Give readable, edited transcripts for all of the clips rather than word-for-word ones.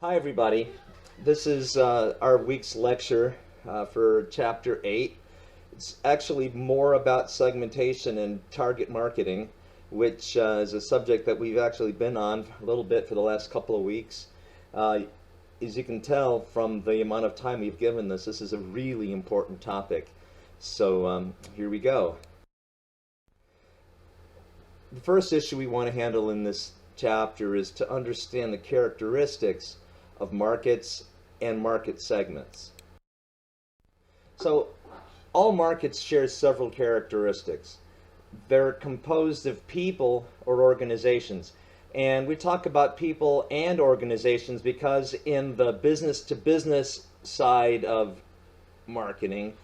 Hi everybody. This is our week's lecture for Chapter 8. It's actually more about segmentation and target marketing, which is a subject that we've actually been on a little bit for the last couple of weeks. As you can tell from the amount of time we've given this is a really important topic. So here we go. The first issue we want to handle in this chapter is to understand the characteristics of markets and market segments. So all markets share several characteristics. They're composed of people or organizations. And we talk about people and organizations because in the business-to-business side of marketing,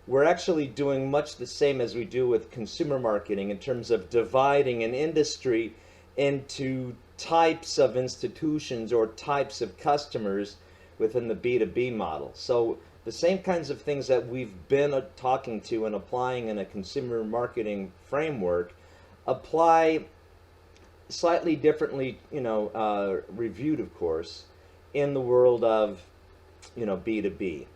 we're actually doing much the same as we do with consumer marketing in terms of dividing an industry into types of institutions or types of customers within the B2B model. So the same kinds of things that we've been talking to and applying in a consumer marketing framework apply slightly differently, reviewed of course, in the world of, B2B.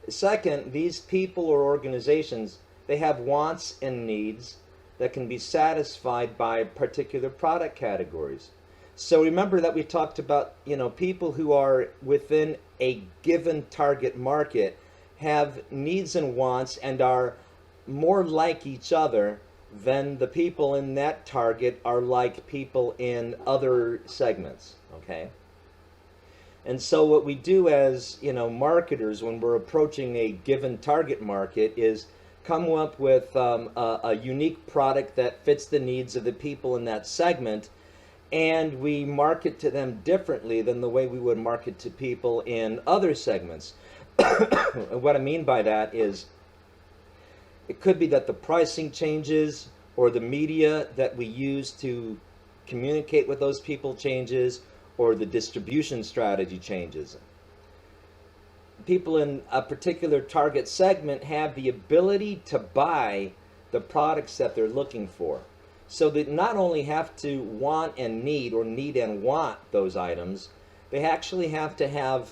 Second, these people or organizations, they have wants and needs that can be satisfied by particular product categories. So remember that we talked about, people who are within a given target market have needs and wants and are more like each other than the people in that target are like people in other segments, okay? And so what we do as, marketers when we're approaching a given target market is come up with a unique product that fits the needs of the people in that segment, and we market to them differently than the way we would market to people in other segments. What I mean by that is it could be that the pricing changes or the media that we use to communicate with those people changes or the distribution strategy changes. People in a particular target segment have the ability to buy the products that they're looking for. So they not only have to want and need or need and want those items, they actually have to have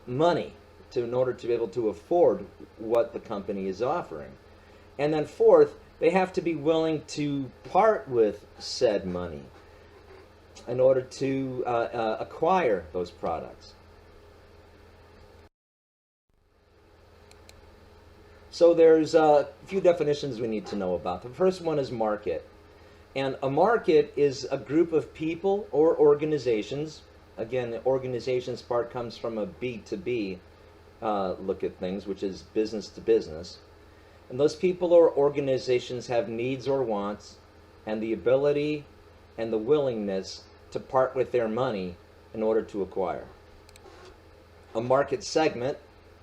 money in order to be able to afford what the company is offering. And then fourth, they have to be willing to part with said money in order to acquire those products. So there's a few definitions we need to know about. The first one is market. And a market is a group of people or organizations. Again, the organizations part comes from a B2B look at things, which is business to business. And those people or organizations have needs or wants and the ability and the willingness to part with their money in order to acquire. A market segment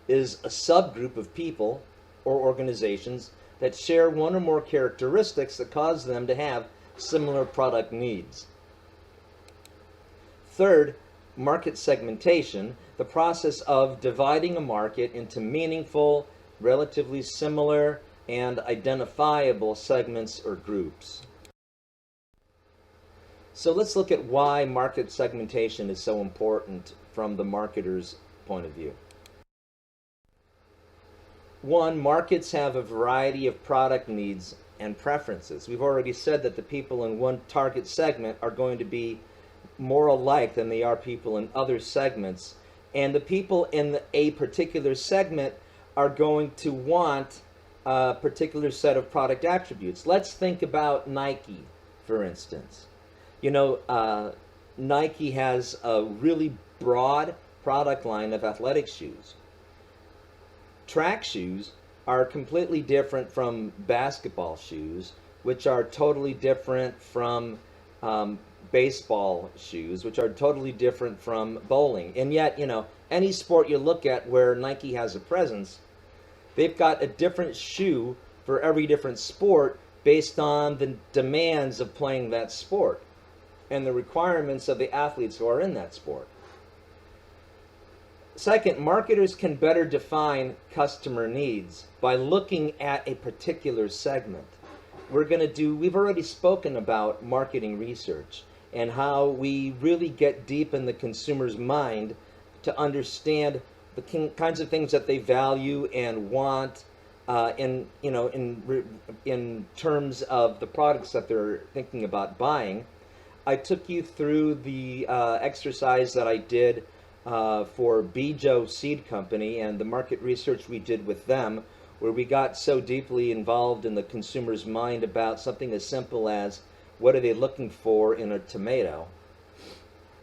is a subgroup of people or organizations that share one or more characteristics that cause them to have similar product needs. Third, market segmentation, the process of dividing a market into meaningful, relatively similar, and identifiable segments or groups. So let's look at why market segmentation is so important from the marketer's point of view. One, markets have a variety of product needs and preferences. We've already said that the people in one target segment are going to be more alike than they are people in other segments. And the people in a particular segment are going to want a particular set of product attributes. Let's think about Nike, for instance. Nike has a really broad product line of athletic shoes. Track shoes are completely different from basketball shoes, which are totally different from baseball shoes, which are totally different from bowling. And yet, any sport you look at where Nike has a presence, they've got a different shoe for every different sport based on the demands of playing that sport and the requirements of the athletes who are in that sport. Second, marketers can better define customer needs by looking at a particular segment. We've already spoken about marketing research and how we really get deep in the consumer's mind to understand the kinds of things that they value and want in terms of the products that they're thinking about buying. I took you through the exercise that I did for Bijo Seed Company and the market research we did with them, where we got so deeply involved in the consumer's mind about something as simple as what are they looking for in a tomato.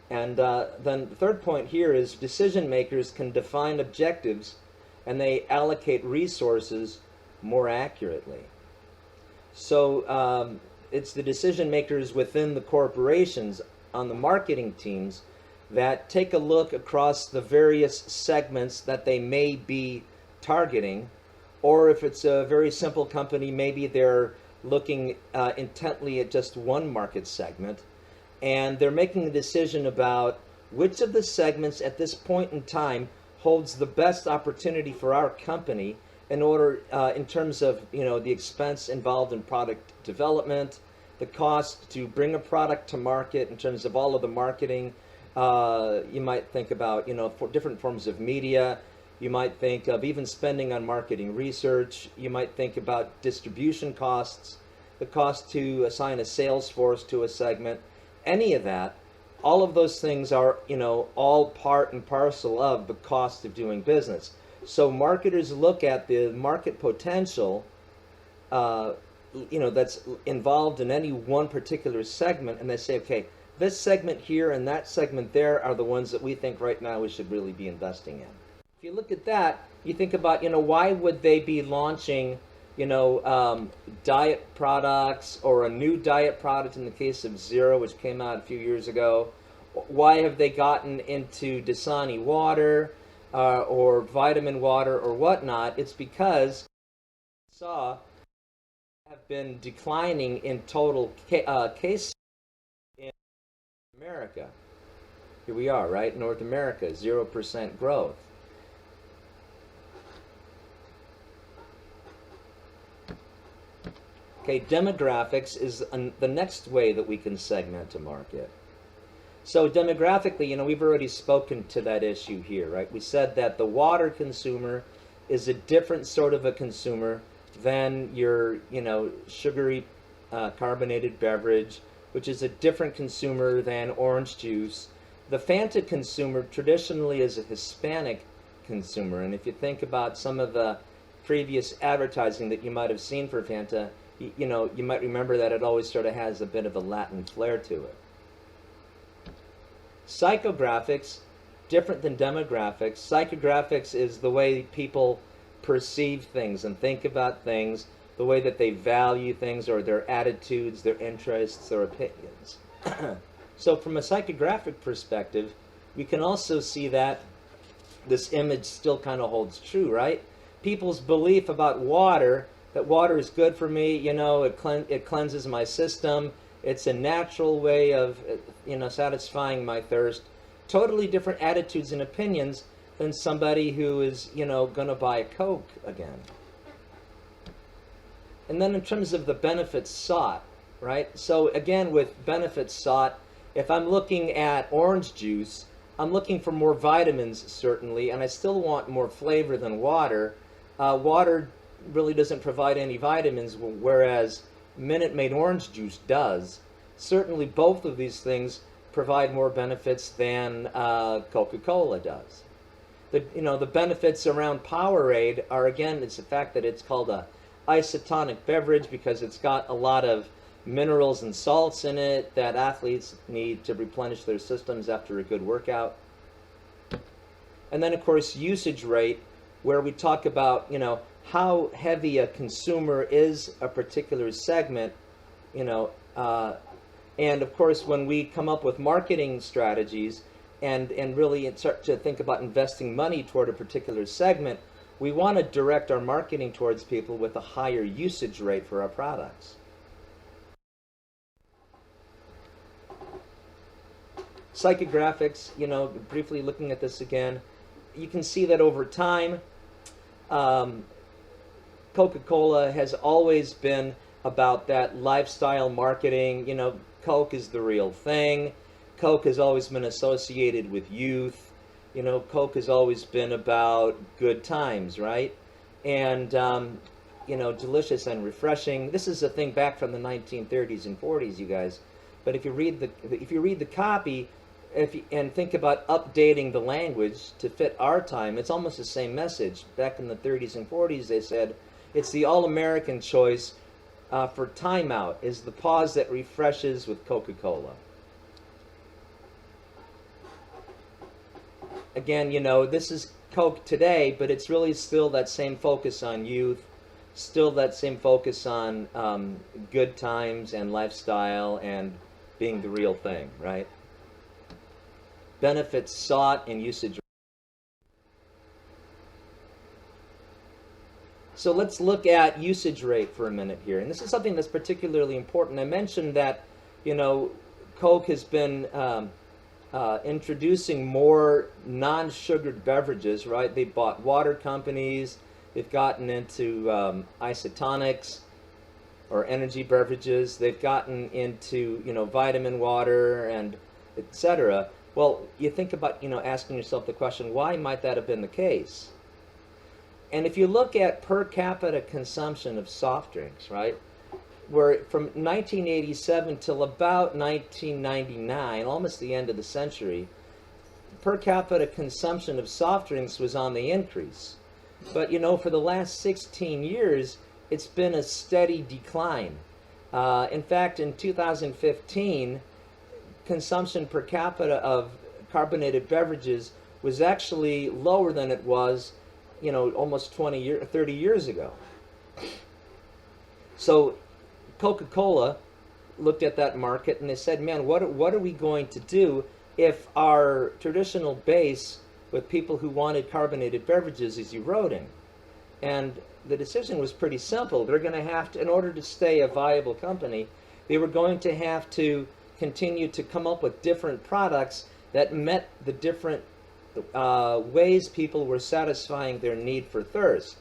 And then the third point here is decision makers can define objectives and they allocate resources more accurately. So it's the decision makers within the corporations on the marketing teams that take a look across the various segments that they may be targeting, or if it's a very simple company, maybe they're looking intently at just one market segment, and they're making a decision about which of the segments at this point in time holds the best opportunity for our company in order, in terms of the expense involved in product development, the cost to bring a product to market in terms of all of the marketing. You might think about for different forms of media. You might think of even spending on marketing research. You might think about distribution costs, the cost to assign a sales force to a segment. Any of that, all of those things are all part and parcel of the cost of doing business. So marketers look at the market potential that's involved in any one particular segment, and they say, okay, this segment here and that segment there are the ones that we think right now we should really be investing in. If you look at that, you think about why would they be launching diet products, or a new diet product in the case of Zero, which came out a few years ago. Why have they gotten into Dasani water or vitamin water or whatnot? It's because saw have been declining in total case in America. Here we are, right? North America, 0% growth. Okay, demographics is the next way that we can segment a market. So demographically, we've already spoken to that issue here, right? We said that the water consumer is a different sort of a consumer than your, sugary carbonated beverage, which is a different consumer than orange juice. The Fanta consumer traditionally is a Hispanic consumer, and if you think about some of the previous advertising that you might have seen for Fanta, you might remember that it always sort of has a bit of a Latin flair to it. Psychographics, different than demographics. Psychographics is the way people perceive things and think about things, the way that they value things, or their attitudes, their interests, their opinions. So from a psychographic perspective, we can also see that this image still kind of holds true, right? People's belief about water, that water is good for me, it cleanses my system, it's a natural way of satisfying my thirst. Totally different attitudes and opinions than somebody who is going to buy a Coke again. And then in terms of the benefits sought, right? So again, with benefits sought, if I'm looking at orange juice, I'm looking for more vitamins, certainly, and I still want more flavor than water. Water really doesn't provide any vitamins, whereas Minute Maid orange juice does. Certainly both of these things provide more benefits than Coca-Cola does. The benefits around Powerade are, again, it's the fact that it's called a isotonic beverage because it's got a lot of minerals and salts in it that athletes need to replenish their systems after a good workout. And then, of course, usage rate, where we talk about, how heavy a consumer is a particular segment, and of course, when we come up with marketing strategies and really start to think about investing money toward a particular segment, we want to direct our marketing towards people with a higher usage rate for our products. Psychographics, briefly looking at this again, you can see that over time, Coca-Cola has always been about that lifestyle marketing. Coke is the real thing. Coke has always been associated with youth. You know, Coke has always been about good times, right? And you know, delicious and refreshing. This is a thing back from the 1930s and 40s, you guys. But if you read the copy, and think about updating the language to fit our time, it's almost the same message. Back in the 30s and 40s, they said it's the all-American choice for timeout is the pause that refreshes with Coca-Cola. Again, you know, this is Coke today, but it's really still that same focus on youth, still that same focus on good times and lifestyle and being the real thing, right? Benefits sought and usage. So let's look at usage rate for a minute here. And this is something that's particularly important. I mentioned that, you know, Coke has been introducing more non-sugared beverages, right? They bought water companies. They've gotten into isotonics or energy beverages. They've gotten into, you know, vitamin water and etc. Well, you think about, you know, asking yourself the question, why might that have been the case? And if you look at per capita consumption of soft drinks, right, where from 1987 till about 1999, almost the end of the century, per capita consumption of soft drinks was on the increase. But, you know, for the last 16 years, it's been a steady decline. In fact, in 2015, consumption per capita of carbonated beverages was actually lower than it was, you know, almost 30 years ago. So Coca-Cola looked at that market and they said, man, what are we going to do if our traditional base with people who wanted carbonated beverages is eroding? And the decision was pretty simple. They're going to have to, in order to stay a viable company, they were going to have to continue to come up with different products that met the different ways people were satisfying their need for thirst.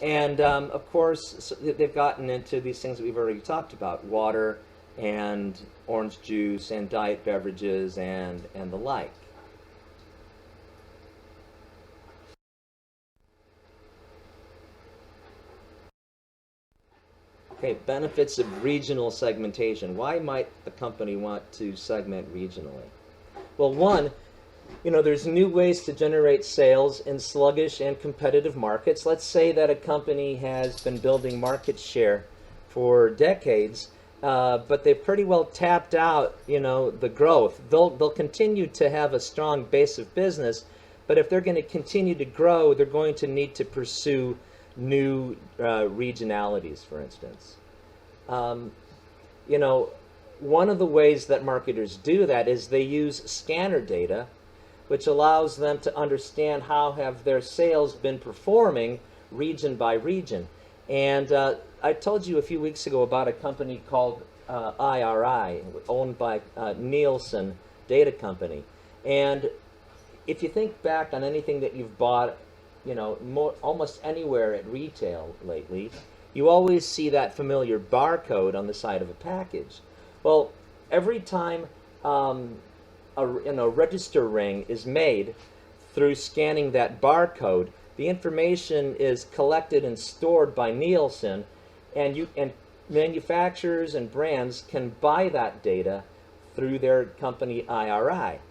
And of course, they've gotten into these things that we've already talked about: water and orange juice and diet beverages and the like. Okay, benefits of regional segmentation. Why might a company want to segment regionally? Well, one, you know, there's new ways to generate sales in sluggish and competitive markets. Let's say that a company has been building market share for decades, but they've pretty well tapped out, you know, the growth. They'll continue to have a strong base of business, but if they're going to continue to grow, they're going to need to pursue new regionalities, for instance. You know, one of the ways that marketers do that is they use scanner data, which allows them to understand how have their sales been performing region by region. And I told you a few weeks ago about a company called IRI, owned by Nielsen Data Company. And if you think back on anything that you've bought, you know, almost anywhere at retail lately, you always see that familiar barcode on the side of a package. Well, every time a register ring is made through scanning that barcode, the information is collected and stored by Nielsen, and manufacturers and brands can buy that data through their company IRI.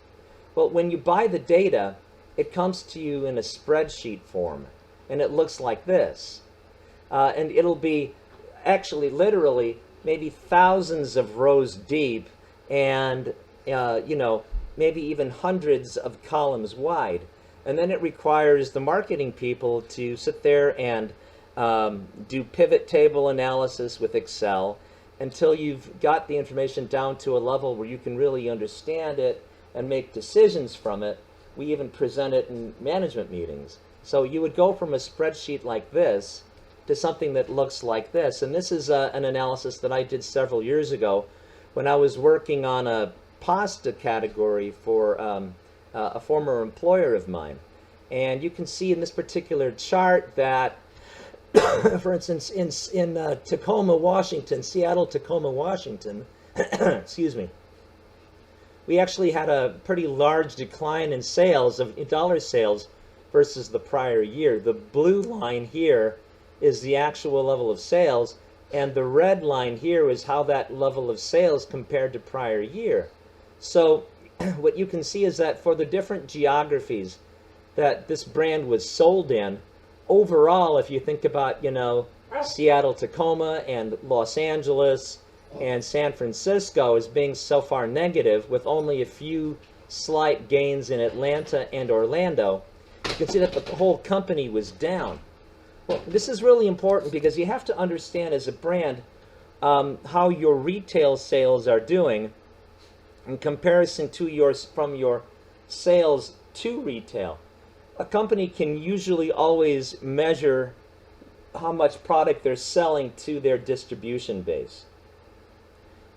Well, when you buy the data, it comes to you in a spreadsheet form, and it looks like this. And it'll be actually literally maybe thousands of rows deep and, you know, maybe even hundreds of columns wide. And then it requires the marketing people to sit there and do pivot table analysis with Excel until you've got the information down to a level where you can really understand it and make decisions from it. We even present it in management meetings. So you would go from a spreadsheet like this to something that looks like this. And this is an analysis that I did several years ago when I was working on a pasta category for a former employer of mine. And you can see in this particular chart that, for instance, in Tacoma, Washington, Seattle, Tacoma, Washington, excuse me, we actually had a pretty large decline in sales, of dollar sales, versus the prior year. The blue line here is the actual level of sales, and the red line here is how that level of sales compared to prior year. So what you can see is that for the different geographies that this brand was sold in, overall, if you think about, Seattle, Tacoma, and Los Angeles, and San Francisco as being so far negative, with only a few slight gains in Atlanta and Orlando, you can see that the whole company was down. Well, this is really important because you have to understand as a brand how your retail sales are doing in comparison to from your sales to retail. A company can usually always measure how much product they're selling to their distribution base.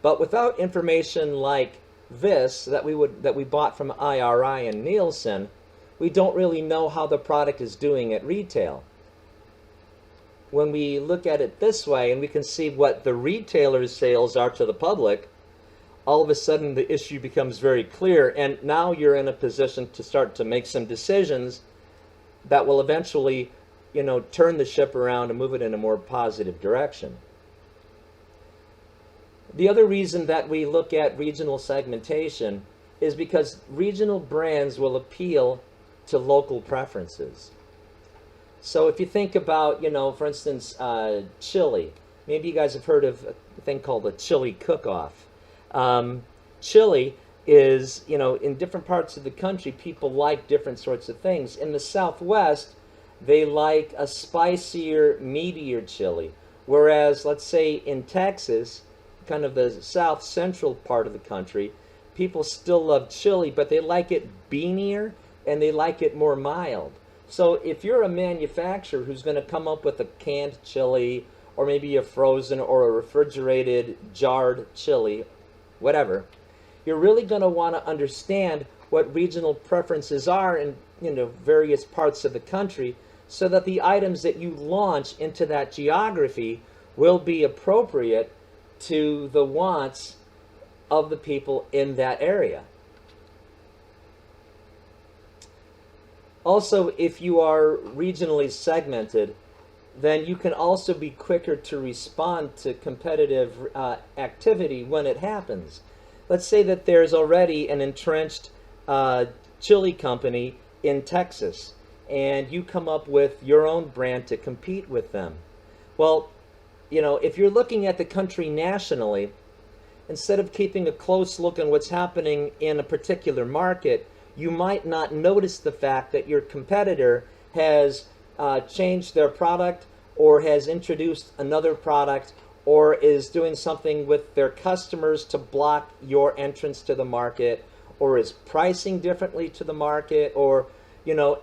But without information like this that we bought from IRI and Nielsen, we don't really know how the product is doing at retail. When we look at it this way and we can see what the retailer's sales are to the public, all of a sudden the issue becomes very clear, and now you're in a position to start to make some decisions that will eventually, turn the ship around and move it in a more positive direction. The other reason that we look at regional segmentation is because regional brands will appeal to local preferences. So if you think about, for instance, chili, maybe you guys have heard of a thing called a chili cook-off. Chili is, in different parts of the country, people like different sorts of things. In the Southwest, they like a spicier, meatier chili. Whereas, let's say in Texas, kind of the south central part of the country, people still love chili, but they like it beanier and they like it more mild. So if you're a manufacturer who's going to come up with a canned chili, or maybe a frozen or a refrigerated jarred chili, whatever, you're really going to want to understand what regional preferences are in various parts of the country, so that the items that you launch into that geography will be appropriate to the wants of the people in that area. Also, if you are regionally segmented, then you can also be quicker to respond to competitive activity when it happens. Let's say that there's already an entrenched chili company in Texas, and you come up with your own brand to compete with them. Well, if you're looking at the country nationally, instead of keeping a close look on what's happening in a particular market, you might not notice the fact that your competitor has changed their product, or has introduced another product, or is doing something with their customers to block your entrance to the market, or is pricing differently to the market, or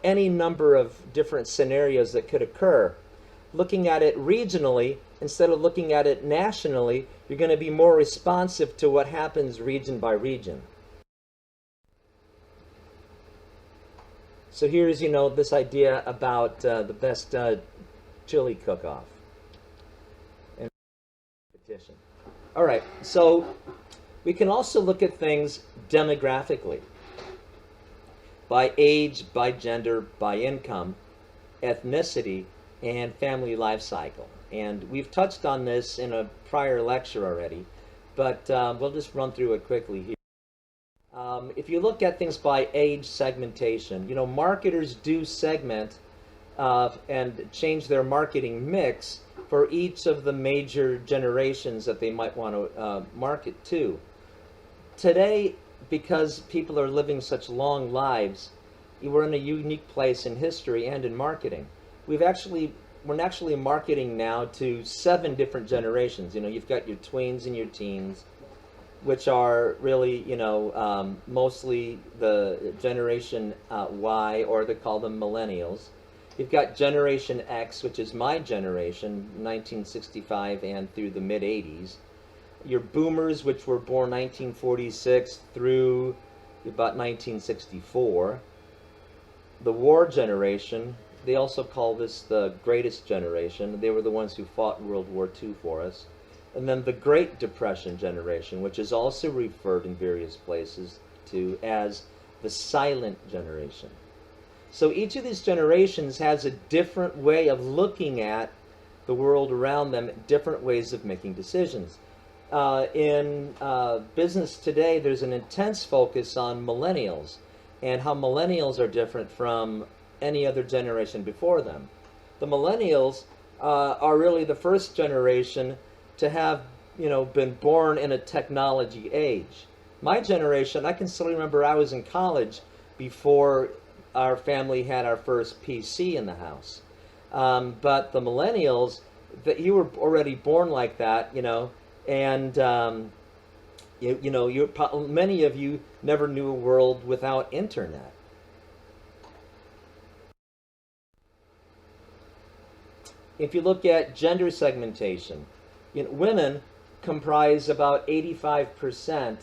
any number of different scenarios that could occur. Looking at it regionally instead of looking at it nationally, you're going to be more responsive to what happens region by region. So here's, this idea about the best chili cook-off and competition. All right, so we can also look at things demographically, by age, by gender, by income, ethnicity, and family life cycle. And we've touched on this in a prior lecture already, but we'll just run through it quickly here. If you look at things by age segmentation, marketers do segment and change their marketing mix for each of the major generations that they might want to market to. Today, because people are living such long lives, we're in a unique place in history and in marketing. We're actually marketing now to 7 different generations. You've got your tweens and your teens, which are really, mostly the Generation Y, or they call them millennials. You've got Generation X, which is my generation, 1965 and through the mid-'80s. Your boomers, which were born 1946 through about 1964. The war generation, they also call this the greatest generation. They were the ones who fought World War II for us. And then the Great Depression generation, which is also referred in various places to as the silent generation. So each of these generations has a different way of looking at the world around them, different ways of making decisions. In business today, there's an intense focus on millennials and how millennials are different from any other generation before them. The millennials are really the first generation to have, been born in a technology age. My generation, I can still remember I was in college before our family had our first PC in the house. But the millennials, that you were already born like that, and many of you never knew a world without internet. If you look at gender segmentation, women comprise about 85%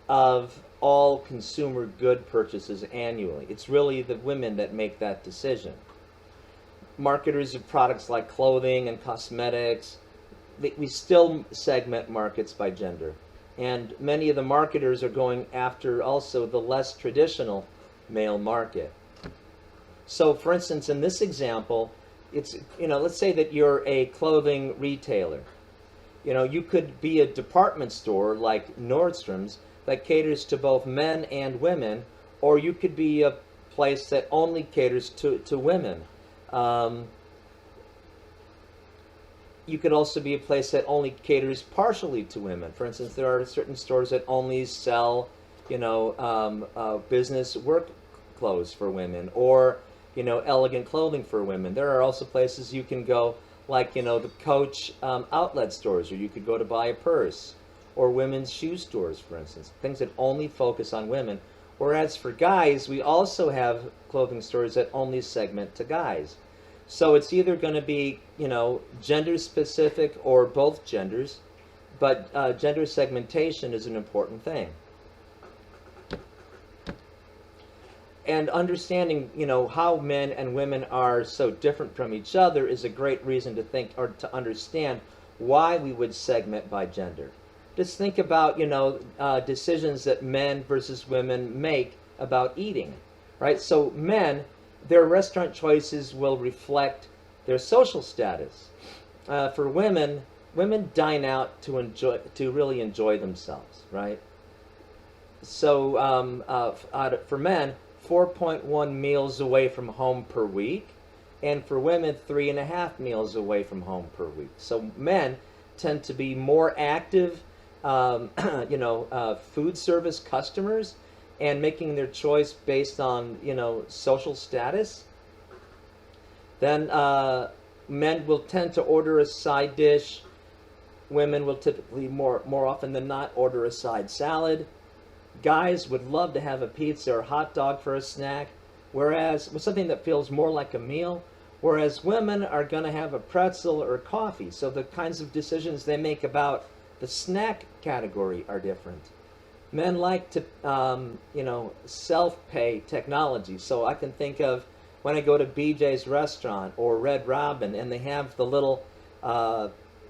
of all consumer good purchases annually. It's really the women that make that decision. Marketers of products like clothing and cosmetics, we still segment markets by gender. And many of the marketers are going after also the less traditional male market. So for instance, in this example, it's, let's say that you're a clothing retailer. You could be a department store like Nordstrom's that caters to both men and women, or you could be a place that only caters to women. You could also be a place that only caters partially to women. For instance, there are certain stores that only sell, business work clothes for women, or elegant clothing for women. There are also places you can go, like the Coach outlet stores, or you could go to buy a purse, or women's shoe stores, for instance, things that only focus on women. Whereas for guys, we also have clothing stores that only segment to guys. So it's either going to be, gender specific or both genders, but gender segmentation is an important thing. And understanding, how men and women are so different from each other is a great reason to think, or to understand why we would segment by gender. Just think about, decisions that men versus women make about eating, right? So men, their restaurant choices will reflect their social status. For women dine out to really enjoy themselves, right? So for men, 4.1 meals away from home per week, and for women, 3.5 meals away from home per week. So men tend to be more active, food service customers, and making their choice based on, social status. Then men will tend to order a side dish. Women will typically more often than not order a side salad. Guys would love to have a pizza or hot dog for a snack, whereas with something that feels more like a meal, whereas women are going to have a pretzel or coffee. So the kinds of decisions they make about the snack category are different. Men like to, self-pay technology. So I can think of when I go to BJ's restaurant or Red Robin, and they have the little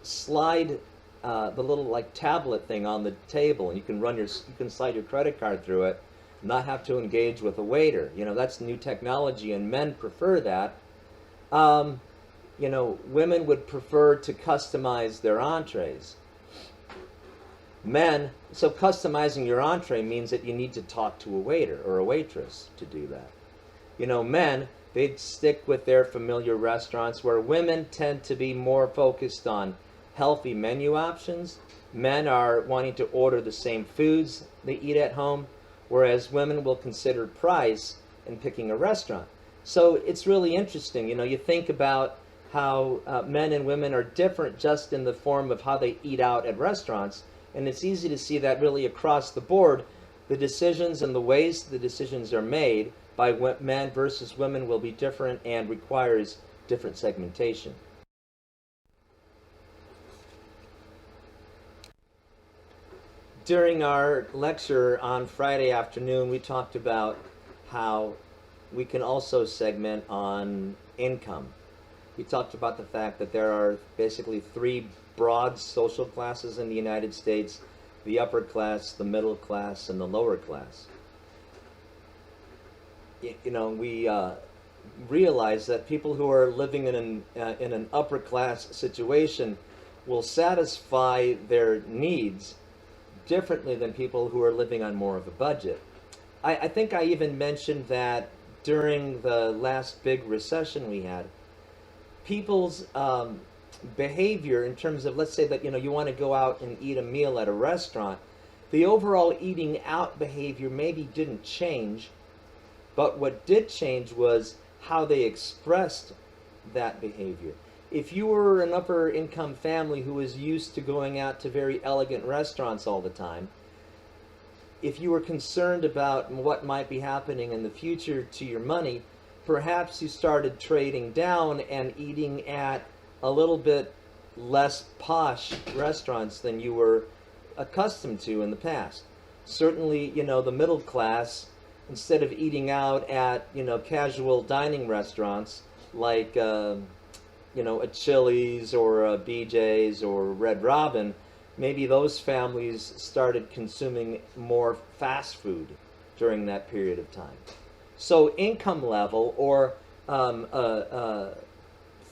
slide, the little like tablet thing on the table, and you can slide your credit card through it, not have to engage with a waiter. That's new technology, and men prefer that. Women would prefer to customize their entrees. Men, so customizing your entree means that you need to talk to a waiter or a waitress to do that. Men, they'd stick with their familiar restaurants, where women tend to be more focused on healthy menu options. Men are wanting to order the same foods they eat at home, whereas women will consider price in picking a restaurant. So it's really interesting. You think about how men and women are different just in the form of how they eat out at restaurants. And it's easy to see that really across the board, the decisions and the ways the decisions are made by men versus women will be different and requires different segmentation. During our lecture on Friday afternoon, we talked about how we can also segment on income. We talked about the fact that there are basically three broad social classes in the United States: the upper class, the middle class, and the lower class. we realize that people who are living in an upper class situation will satisfy their needs differently than people who are living on more of a budget. I think I even mentioned that during the last big recession we had, people's behavior in terms of, let's say that you want to go out and eat a meal at a restaurant, the overall eating out behavior maybe didn't change, but what did change was how they expressed that behavior. If you were an upper income family who was used to going out to very elegant restaurants all the time, if you were concerned about what might be happening in the future to your money, perhaps you started trading down and eating at a little bit less posh restaurants than you were accustomed to in the past. Certainly, the middle class, instead of eating out at, casual dining restaurants like, a Chili's or a BJ's or Red Robin, maybe those families started consuming more fast food during that period of time. So income level, or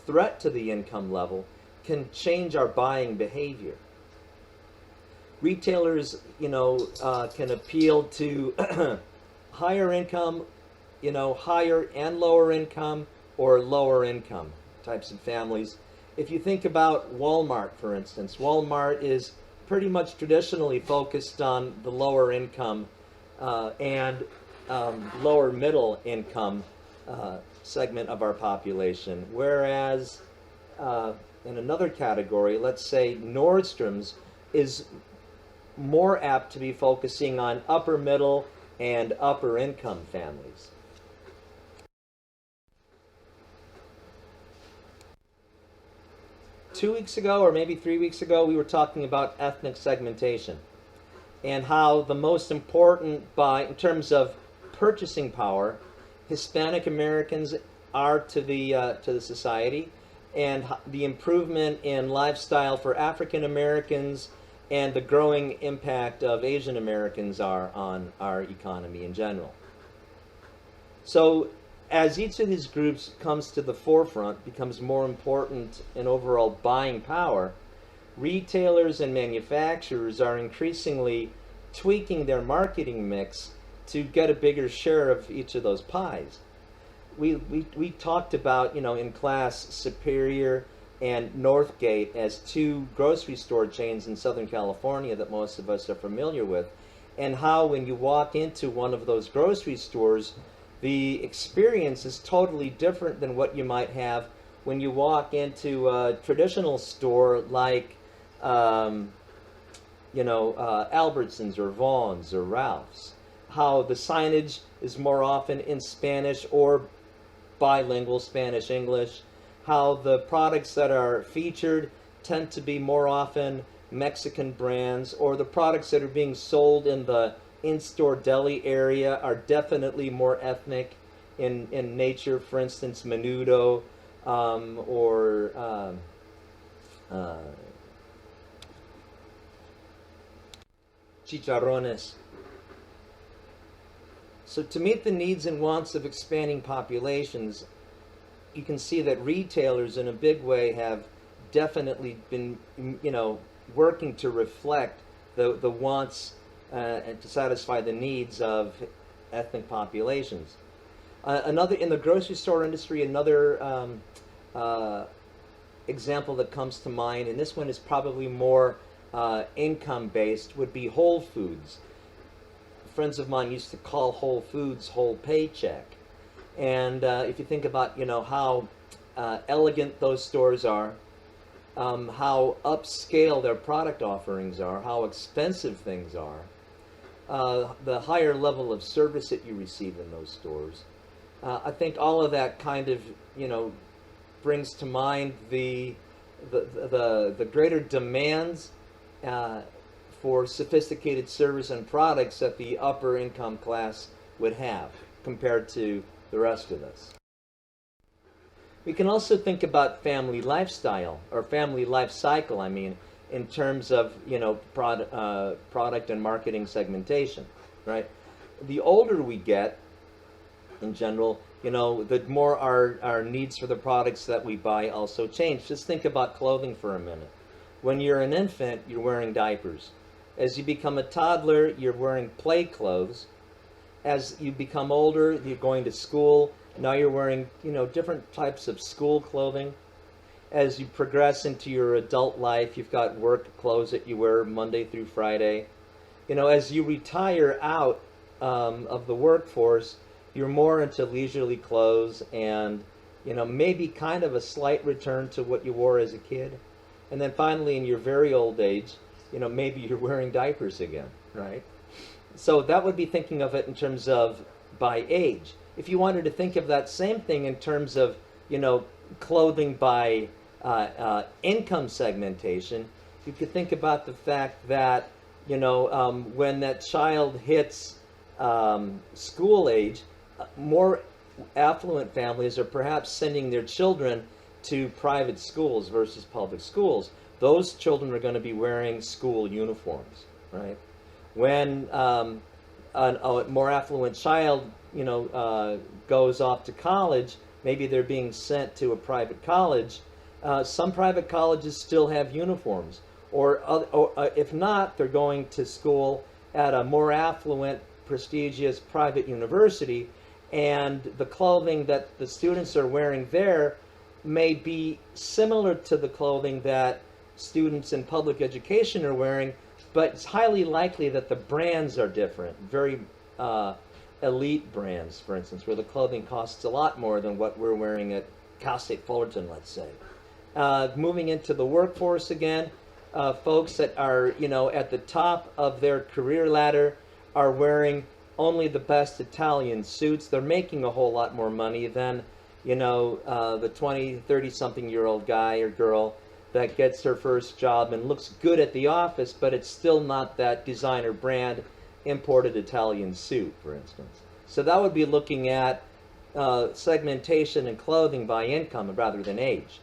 threat to the income level, can change our buying behavior. Retailers, can appeal to higher income, higher and lower income, or lower income types of families. If you think about Walmart, for instance, Walmart is pretty much traditionally focused on the lower income and lower middle income segment of our population. Whereas in another category, let's say Nordstrom's is more apt to be focusing on upper middle and upper income families. Two weeks ago, or maybe 3 weeks ago, we were talking about ethnic segmentation and how the most important in terms of purchasing power, Hispanic Americans are to the society, and the improvement in lifestyle for African Americans and the growing impact of Asian Americans are on our economy in general. So as each of these groups comes to the forefront, becomes more important in overall buying power, retailers and manufacturers are increasingly tweaking their marketing mix to get a bigger share of each of those pies. We talked about, in class, Superior and Northgate as two grocery store chains in Southern California that most of us are familiar with, and how when you walk into one of those grocery stores, the experience is totally different than what you might have when you walk into a traditional store like, Albertsons or Vaughn's or Ralph's. How the signage is more often in Spanish or bilingual Spanish-English. How the products that are featured tend to be more often Mexican brands, or the products that are being sold in the in-store deli area are definitely more ethnic in nature. For instance, menudo or chicharrones. So to meet the needs and wants of expanding populations, you can see that retailers in a big way have definitely been, working to reflect the wants and to satisfy the needs of ethnic populations. Another, in the grocery store industry, another example that comes to mind, and this one is probably more income-based, would be Whole Foods. Friends of mine used to call Whole Foods whole paycheck. And if you think about, how elegant those stores are, how upscale their product offerings are, how expensive things are, the higher level of service that you receive in those stores, I think all of that kind of, brings to mind the greater demands for sophisticated service and products that the upper income class would have compared to the rest of us. We can also think about family lifestyle, or family life cycle, in terms of, product and marketing segmentation, right? The older we get, in general, the more our needs for the products that we buy also change. Just think about clothing for a minute. When you're an infant, you're wearing diapers. As you become a toddler, you're wearing play clothes. As you become older, you're going to school. Now you're wearing, different types of school clothing. As you progress into your adult life, you've got work clothes that you wear Monday through Friday. As you retire out of the workforce, you're more into leisurely clothes and, maybe kind of a slight return to what you wore as a kid. And then finally, in your very old age, maybe you're wearing diapers again, right? So that would be thinking of it in terms of by age. If you wanted to think of that same thing in terms of, clothing by income segmentation, you could think about the fact that, when that child hits school age, more affluent families are perhaps sending their children to private schools versus public schools. Those children are going to be wearing school uniforms, right? When a more affluent child, goes off to college, maybe they're being sent to a private college. Some private colleges still have uniforms, or if not, they're going to school at a more affluent, prestigious private university, and the clothing that the students are wearing there may be similar to the clothing that students in public education are wearing, but it's highly likely that the brands are different. Very elite brands, for instance, where the clothing costs a lot more than what we're wearing at Cal State Fullerton, let's say. Moving into the workforce again, folks that are, at the top of their career ladder are wearing only the best Italian suits. They're making a whole lot more money than, the 20, 30-something-year-old guy or girl that gets her first job and looks good at the office, but it's still not that designer brand imported Italian suit, for instance. So that would be looking at segmentation and clothing by income rather than age.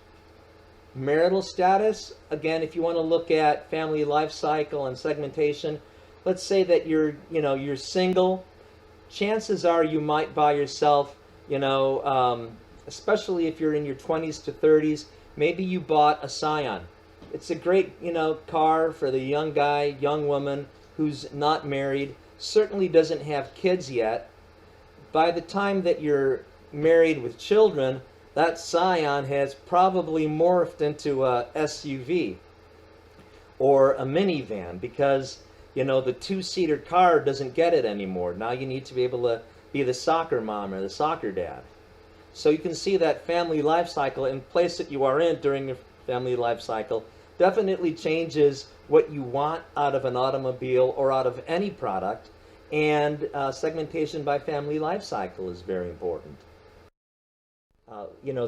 Marital status, again, if you want to look at family life cycle and segmentation, let's say that you're single. Chances are you might buy yourself, especially if you're in your 20s to 30s, maybe you bought a Scion. It's a great, car for the young guy, young woman who's not married, certainly doesn't have kids yet. By the time that you're married with children, that Scion has probably morphed into a SUV or a minivan because, the two-seater car doesn't get it anymore. Now you need to be able to be the soccer mom or the soccer dad. So you can see that family life cycle and place that you are in during the family life cycle definitely changes what you want out of an automobile or out of any product, and segmentation by family life cycle is very important.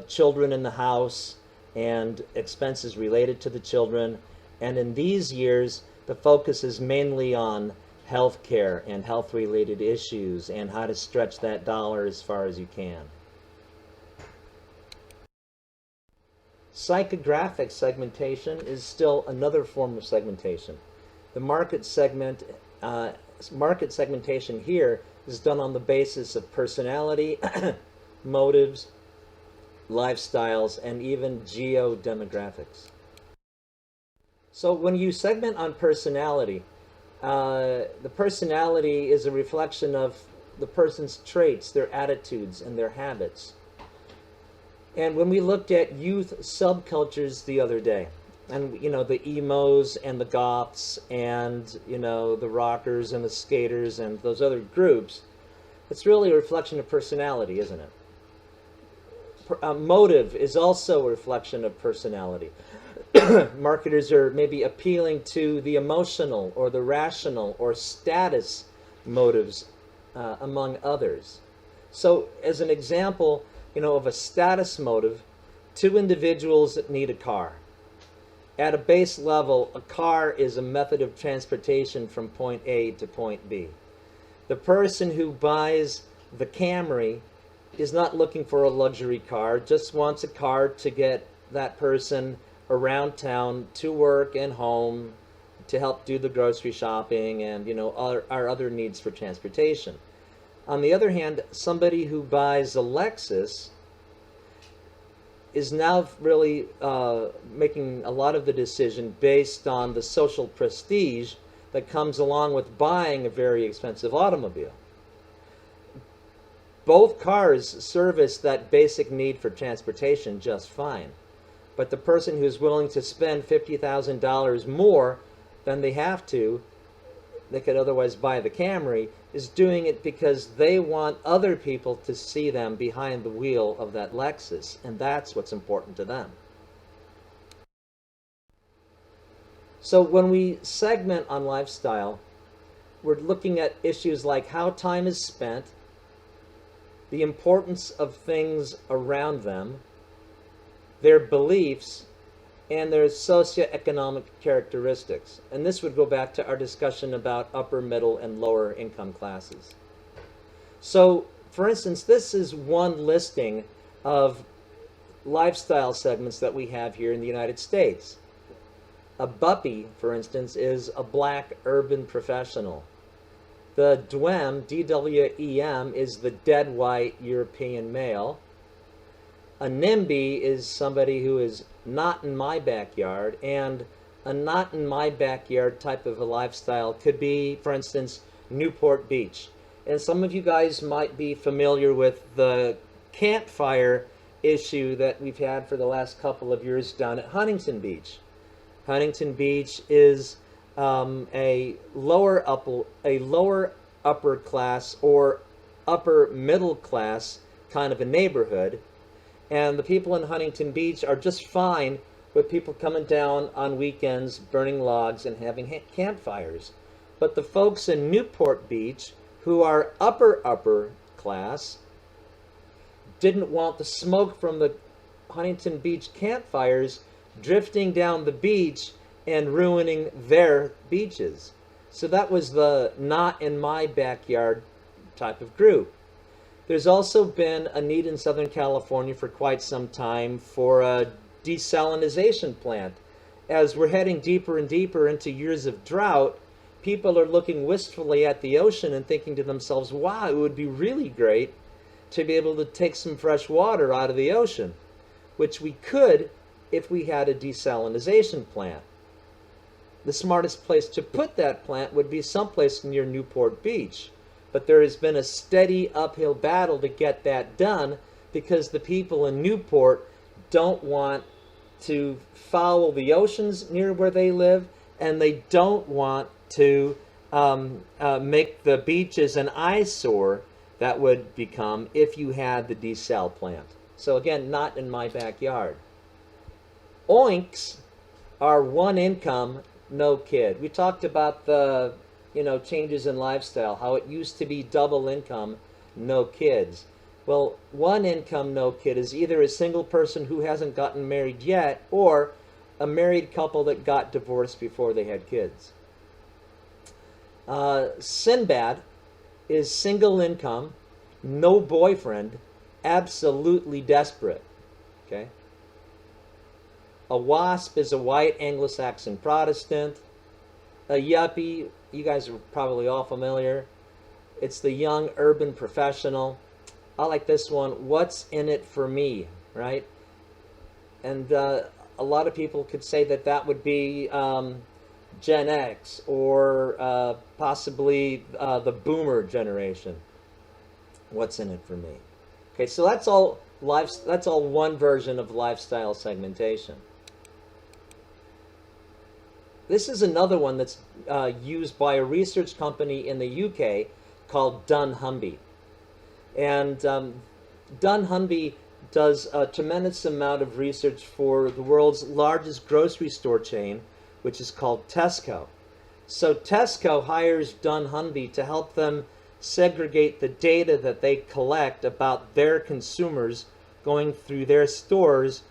Children in the house and expenses related to the children, and in these years the focus is mainly on health care and health related issues and how to stretch that dollar as far as you can. Psychographic segmentation is still another form of segmentation. The market segmentation here is done on the basis of personality, motives, lifestyles, and even geodemographics. So when you segment on personality, the personality is a reflection of the person's traits, their attitudes, and their habits. And when we looked at youth subcultures the other day, and the emos and the goths and the rockers and the skaters and those other groups, it's really a reflection of personality, isn't it? Motive is also a reflection of personality. Marketers are maybe appealing to the emotional or the rational or status motives, among others. So as an example, of a status motive, two individuals that need a car. At a base level, a car is a method of transportation from point A to point B. The person who buys the Camry is not looking for a luxury car, just wants a car to get that person around town to work and home, to help do the grocery shopping and our other needs for transportation. On the other hand, somebody who buys a Lexus is now really making a lot of the decision based on the social prestige that comes along with buying a very expensive automobile. Both cars service that basic need for transportation just fine. But the person who's willing to spend $50,000 more than they have to, they could otherwise buy the Camry, is doing it because they want other people to see them behind the wheel of that Lexus, and that's what's important to them. So when we segment on lifestyle, we're looking at issues like how time is spent, the importance of things around them, their beliefs, and their socioeconomic characteristics. And this would go back to our discussion about upper, middle, and lower income classes. So, for instance, this is one listing of lifestyle segments that we have here in the United States. A buppy, for instance, is a black urban professional. The DWEM, D-W-E-M, is the dead white European male. A NIMBY is somebody who is not in my backyard, and a not in my backyard type of a lifestyle could be, for instance, Newport Beach. And some of you guys might be familiar with the campfire issue that we've had for the last couple of years down at Huntington Beach. Huntington Beach is a lower upper class or upper middle class kind of a neighborhood. And the people in Huntington Beach are just fine with people coming down on weekends, burning logs, and having campfires. But the folks in Newport Beach, who are upper class, didn't want the smoke from the Huntington Beach campfires drifting down the beach and ruining their beaches. So that was the not in my backyard type of group. There's also been a need in Southern California for quite some time for a desalinization plant. As we're heading deeper and deeper into years of drought, people are looking wistfully at the ocean and thinking to themselves, wow, it would be really great to be able to take some fresh water out of the ocean, which we could if we had a desalinization plant. The smartest place to put that plant would be someplace near Newport Beach. But there has been a steady uphill battle to get that done because the people in Newport don't want to foul the oceans near where they live, and they don't want to make the beaches an eyesore that would become if you had the desal plant. So again, not in my backyard. Oinks are one income, no kid. We talked about the changes in lifestyle, how it used to be double income, no kids. Well, one income, no kid is either a single person who hasn't gotten married yet or a married couple that got divorced before they had kids. Sinbad is single income, no boyfriend, absolutely desperate. Okay. A WASP is a white Anglo-Saxon Protestant. A yuppie, you guys are probably all familiar. It's the young urban professional. I like this one. What's in it for me, right? And a lot of people could say that that would be Gen X or possibly the Boomer generation. What's in it for me? Okay, so that's all one version of lifestyle segmentation. This is another one that's used by a research company in the UK called Dunnhumby. And Dunnhumby does a tremendous amount of research for the world's largest grocery store chain, which is called Tesco. So Tesco hires Dunnhumby to help them segregate the data that they collect about their consumers going through their stores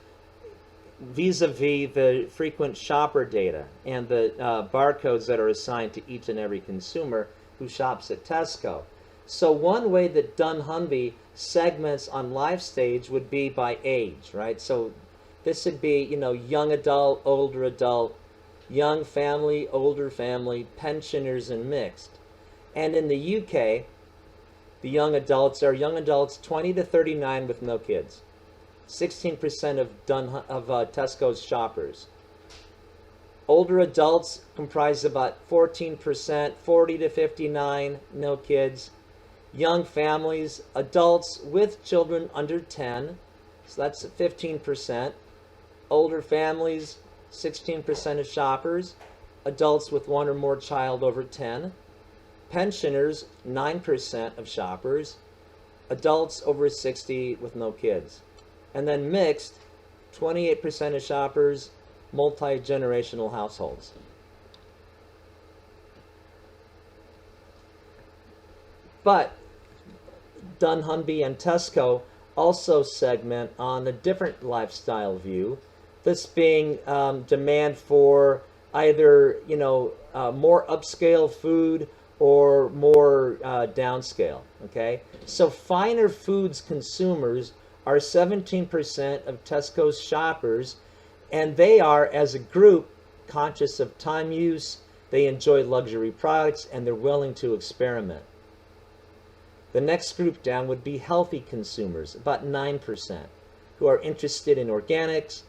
vis-a-vis the frequent shopper data and the barcodes that are assigned to each and every consumer who shops at Tesco. So one way that Dunnhumby segments on life stage would be by age, right? So this would be, young adult, older adult, young family, older family, pensioners, and mixed. And in the UK, The young adults are young adults 20 to 39 with no kids. 16% of Tesco's shoppers. Older adults comprise about 14%, 40 to 59, no kids. Young families, adults with children under 10, so that's 15%. Older families, 16% of shoppers. Adults with one or more child over 10. Pensioners, 9% of shoppers. Adults over 60 with no kids. And then mixed, 28% of shoppers, multi-generational households. But dunnhumby and Tesco also segment on a different lifestyle view, this being demand for either more upscale food or more downscale. Okay, so finer foods consumers are 17% of Tesco's shoppers, and they are, as a group, conscious of time use, they enjoy luxury products, and they're willing to experiment. The next group down would be healthy consumers, about 9%, who are interested in organics,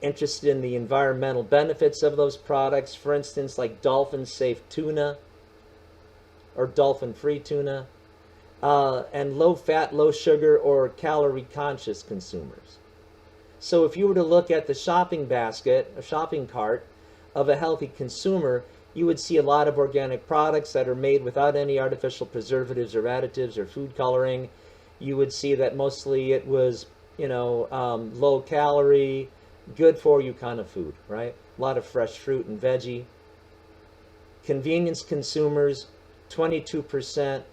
interested in the environmental benefits of those products, for instance, like dolphin-safe tuna or dolphin-free tuna, and low-fat, low-sugar, or calorie-conscious consumers. So if you were to look at the shopping basket, a shopping cart of a healthy consumer, you would see a lot of organic products that are made without any artificial preservatives or additives or food coloring. You would see that mostly it was, low calorie, good for you kind of food, right? A lot of fresh fruit and veggie. Convenience consumers, 22%.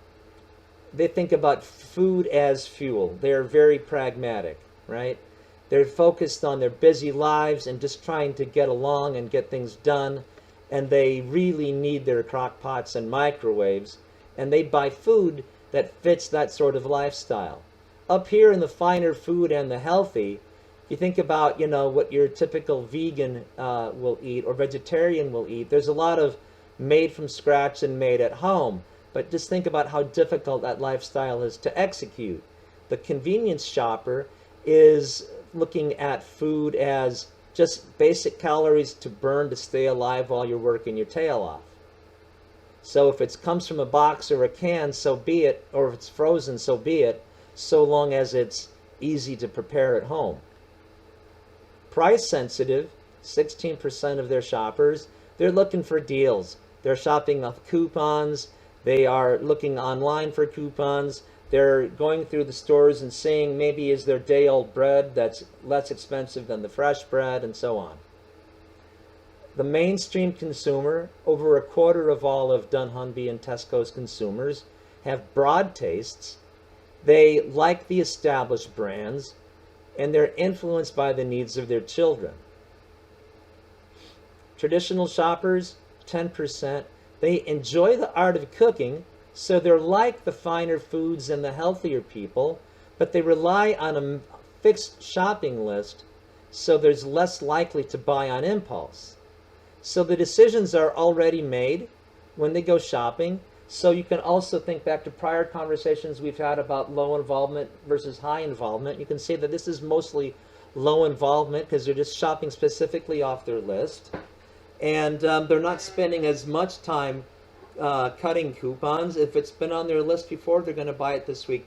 They think about food as fuel. They're very pragmatic, right? They're focused on their busy lives and just trying to get along and get things done. And they really need their crock pots and microwaves. And they buy food that fits that sort of lifestyle. Up here in the finer food and the healthy, you think about, what your typical vegan will eat or vegetarian will eat. There's a lot of made from scratch and made at home. But just think about how difficult that lifestyle is to execute. The convenience shopper is looking at food as just basic calories to burn to stay alive while you're working your tail off. So if it comes from a box or a can, so be it, or if it's frozen, so be it, so long as it's easy to prepare at home. Price sensitive, 16% of their shoppers, they're looking for deals. They're shopping off coupons. They are looking online for coupons. They're going through the stores and seeing maybe is there day-old bread that's less expensive than the fresh bread, and so on. The mainstream consumer, over a quarter of all of dunnhumby and Tesco's consumers, have broad tastes. They like the established brands, and they're influenced by the needs of their children. Traditional shoppers, 10%, they enjoy the art of cooking, so they're like the finer foods and the healthier people, but they rely on a fixed shopping list, so there's less likely to buy on impulse. So the decisions are already made when they go shopping. So you can also think back to prior conversations we've had about low involvement versus high involvement. You can see that this is mostly low involvement because they're just shopping specifically off their list. And they're not spending as much time cutting coupons. If it's been on their list before, they're going to buy it this week.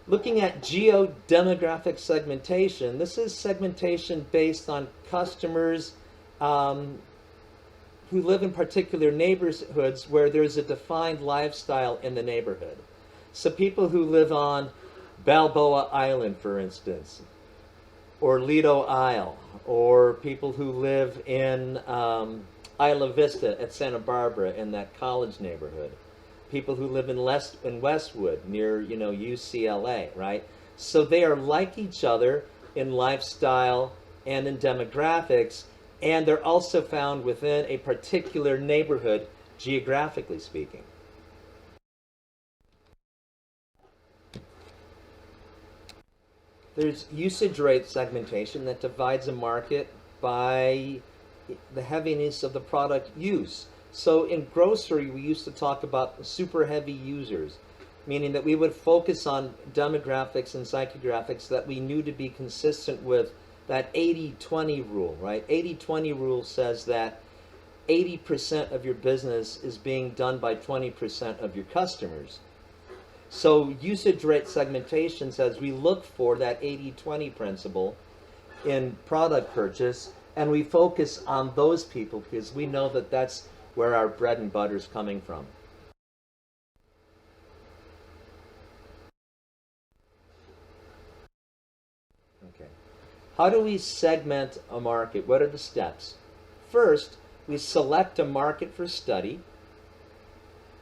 Looking at geodemographic segmentation, this is segmentation based on customers who live in particular neighborhoods where there's a defined lifestyle in the neighborhood. So people who live on Balboa Island, for instance, or Lido Isle, or people who live in Isla Vista at Santa Barbara in that college neighborhood, people who live in Westwood near UCLA, right? So they are like each other in lifestyle and in demographics, and they're also found within a particular neighborhood, geographically speaking. There's usage rate segmentation that divides a market by the heaviness of the product use. So in grocery, we used to talk about super heavy users, meaning that we would focus on demographics and psychographics that we knew to be consistent with that 80-20 rule, right? 80-20 rule says that 80% of your business is being done by 20% of your customers. So usage rate segmentation says we look for that 80-20 principle in product purchase, and we focus on those people because we know that that's where our bread and butter is coming from. Okay. How do we segment a market? What are the steps? First, we select a market for study.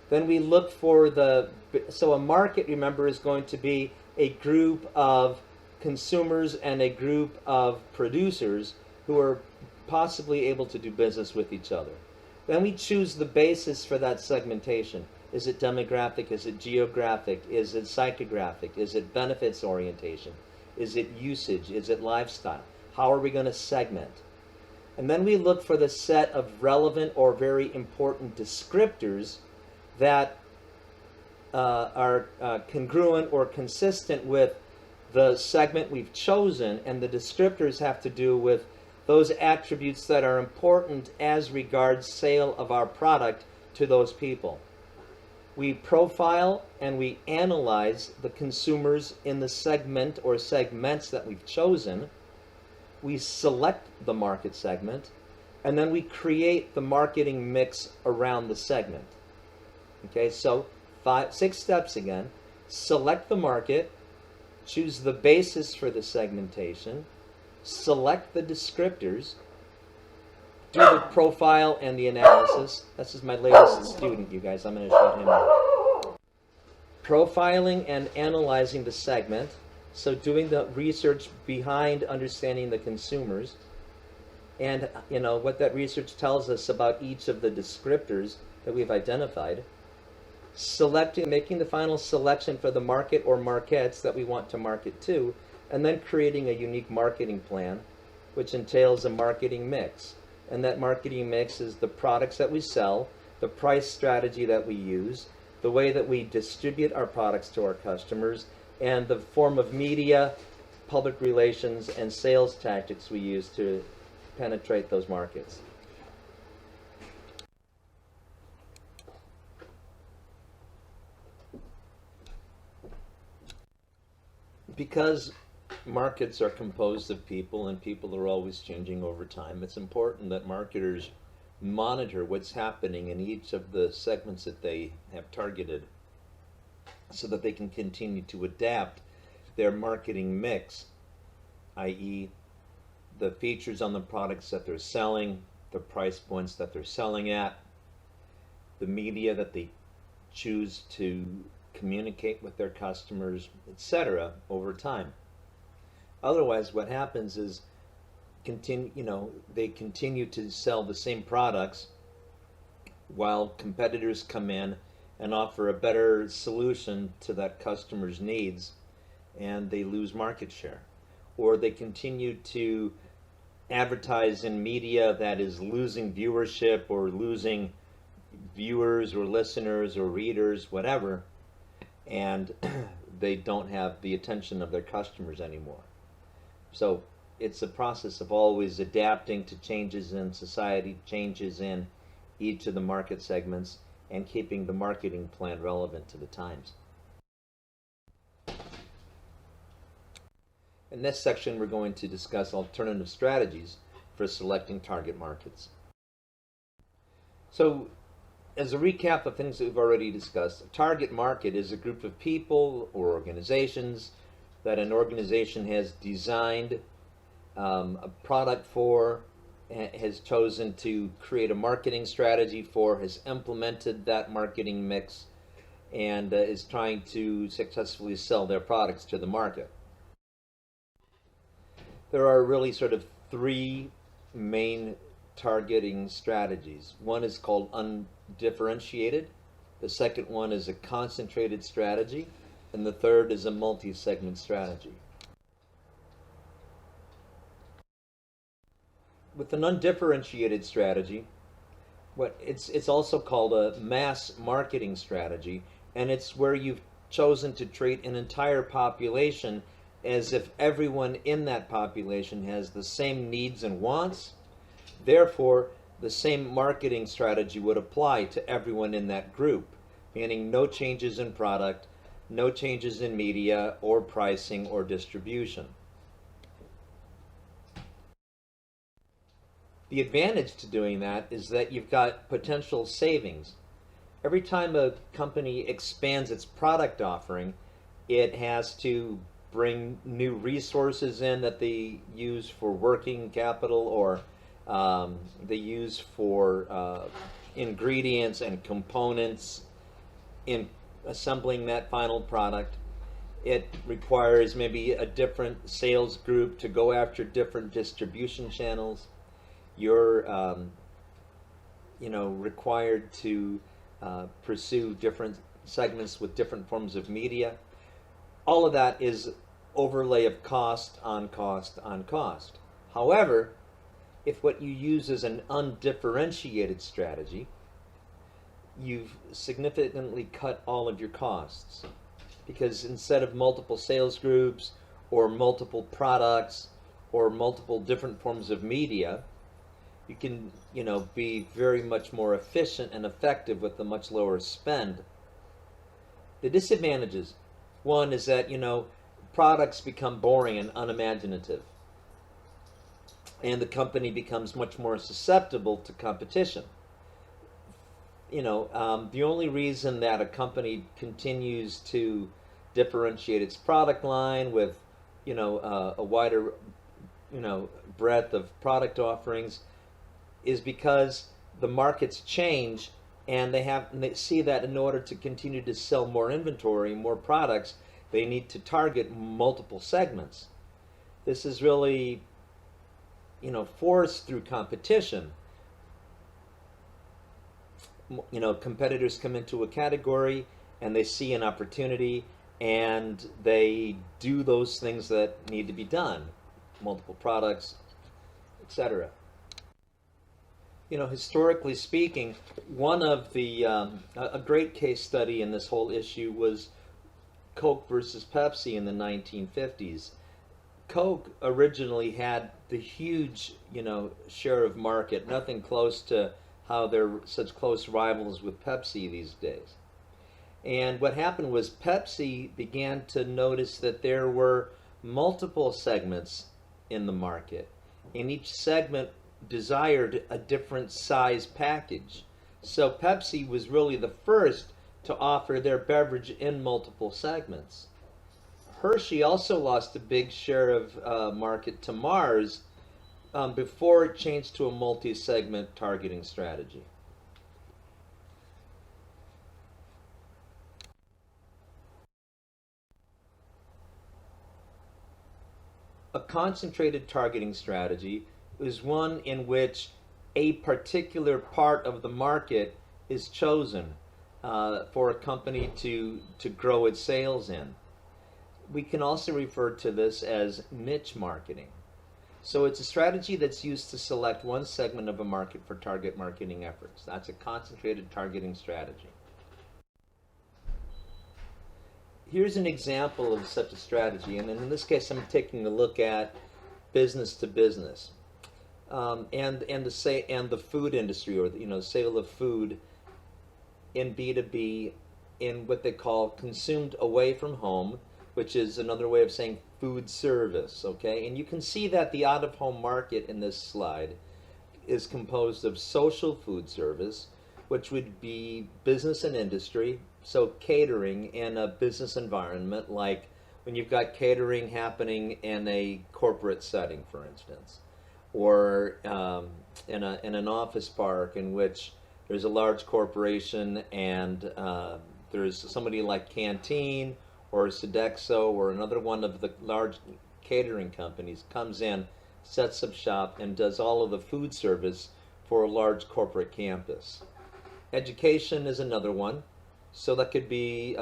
Then we look for so a market, remember, is going to be a group of consumers and a group of producers who are possibly able to do business with each other. Then we choose the basis for that segmentation. Is it demographic? Is it geographic? Is it psychographic? Is it benefits orientation? Is it usage? Is it lifestyle? How are we going to segment? And then we look for the set of relevant or very important descriptors that are congruent or consistent with the segment we've chosen, and the descriptors have to do with those attributes that are important as regards sale of our product to those people. We profile and we analyze the consumers in the segment or segments that we've chosen. We select the market segment, and then we create the marketing mix around the segment. Okay, so 6 steps again. Select the market, choose the basis for the segmentation, select the descriptors, do the profile and the analysis. This is my latest student, you guys. I'm going to show him up. Profiling and analyzing the segment, so doing the research behind understanding the consumers, and what that research tells us about each of the descriptors that we've identified. Making the final selection for the market or markets that we want to market to, and then creating a unique marketing plan, which entails a marketing mix. And that marketing mix is the products that we sell, the price strategy that we use, the way that we distribute our products to our customers, and the form of media, public relations, and sales tactics we use to penetrate those markets. Because markets are composed of people and people are always changing over time, it's important that marketers monitor what's happening in each of the segments that they have targeted so that they can continue to adapt their marketing mix, i.e. the features on the products that they're selling, the price points that they're selling at, the media that they choose to communicate with their customers, etc., over time. Otherwise, what happens is they continue to sell the same products while competitors come in and offer a better solution to that customer's needs, and they lose market share. Or they continue to advertise in media that is losing viewership or losing viewers or listeners or readers, whatever, and they don't have the attention of their customers anymore. So it's a process of always adapting to changes in society, changes in each of the market segments, and keeping the marketing plan relevant to the times. In this section, we're going to discuss alternative strategies for selecting target markets. So, as a recap of things that we've already discussed, a target market is a group of people or organizations that an organization has designed a product for, has chosen to create a marketing strategy for, has implemented that marketing mix, and is trying to successfully sell their products to the market. There are really sort of 3 main targeting strategies. One is called undifferentiated, the second one is a concentrated strategy, and the third is a multi-segment strategy. With an undifferentiated strategy, it's also called a mass marketing strategy, and it's where you've chosen to treat an entire population as if everyone in that population has the same needs and wants. Therefore, the same marketing strategy would apply to everyone in that group, meaning no changes in product, no changes in media or pricing or distribution. The advantage to doing that is that you've got potential savings. Every time a company expands its product offering, it has to bring new resources in that they use for working capital, or they use for ingredients and components in assembling that final product. It requires maybe a different sales group to go after different distribution channels. You're required to pursue different segments with different forms of media. All of that is overlay of cost on cost on cost. However, if what you use is an undifferentiated strategy, you've significantly cut all of your costs, because instead of multiple sales groups or multiple products or multiple different forms of media, you can be very much more efficient and effective with a much lower spend. The disadvantages: one is that products become boring and unimaginative, and the company becomes much more susceptible to competition. The only reason that a company continues to differentiate its product line with a wider breadth of product offerings is because the markets change, and they see that in order to continue to sell more inventory, more products, they need to target multiple segments. This is really forced through competition. Competitors come into a category and they see an opportunity, and they do those things that need to be done, multiple products, etc. Historically speaking, one of the a great case study in this whole issue was Coke versus Pepsi in the 1950s. Coke originally had the huge share of market, nothing close to how they're such close rivals with Pepsi these days. And what happened was Pepsi began to notice that there were multiple segments in the market, and each segment desired a different size package. So Pepsi was really the first to offer their beverage in multiple segments. Hershey also lost a big share of market to Mars before it changed to a multi-segment targeting strategy. A concentrated targeting strategy is one in which a particular part of the market is chosen for a company to grow its sales in. We can also refer to this as niche marketing. So it's a strategy that's used to select one segment of a market for target marketing efforts. That's a concentrated targeting strategy. Here's an example of such a strategy, and in this case I'm taking a look at business to business. And the food industry, or sale of food in B2B, in what they call consumed away from home, which is another way of saying food service. Okay, and you can see that the out-of-home market in this slide is composed of social food service, which would be business and industry, so catering in a business environment, like when you've got catering happening in a corporate setting, for instance, or in an office park in which there's a large corporation and there's somebody like Canteen or Sodexo or another one of the large catering companies comes in, sets up shop, and does all of the food service for a large corporate campus. Education is another one. So that could be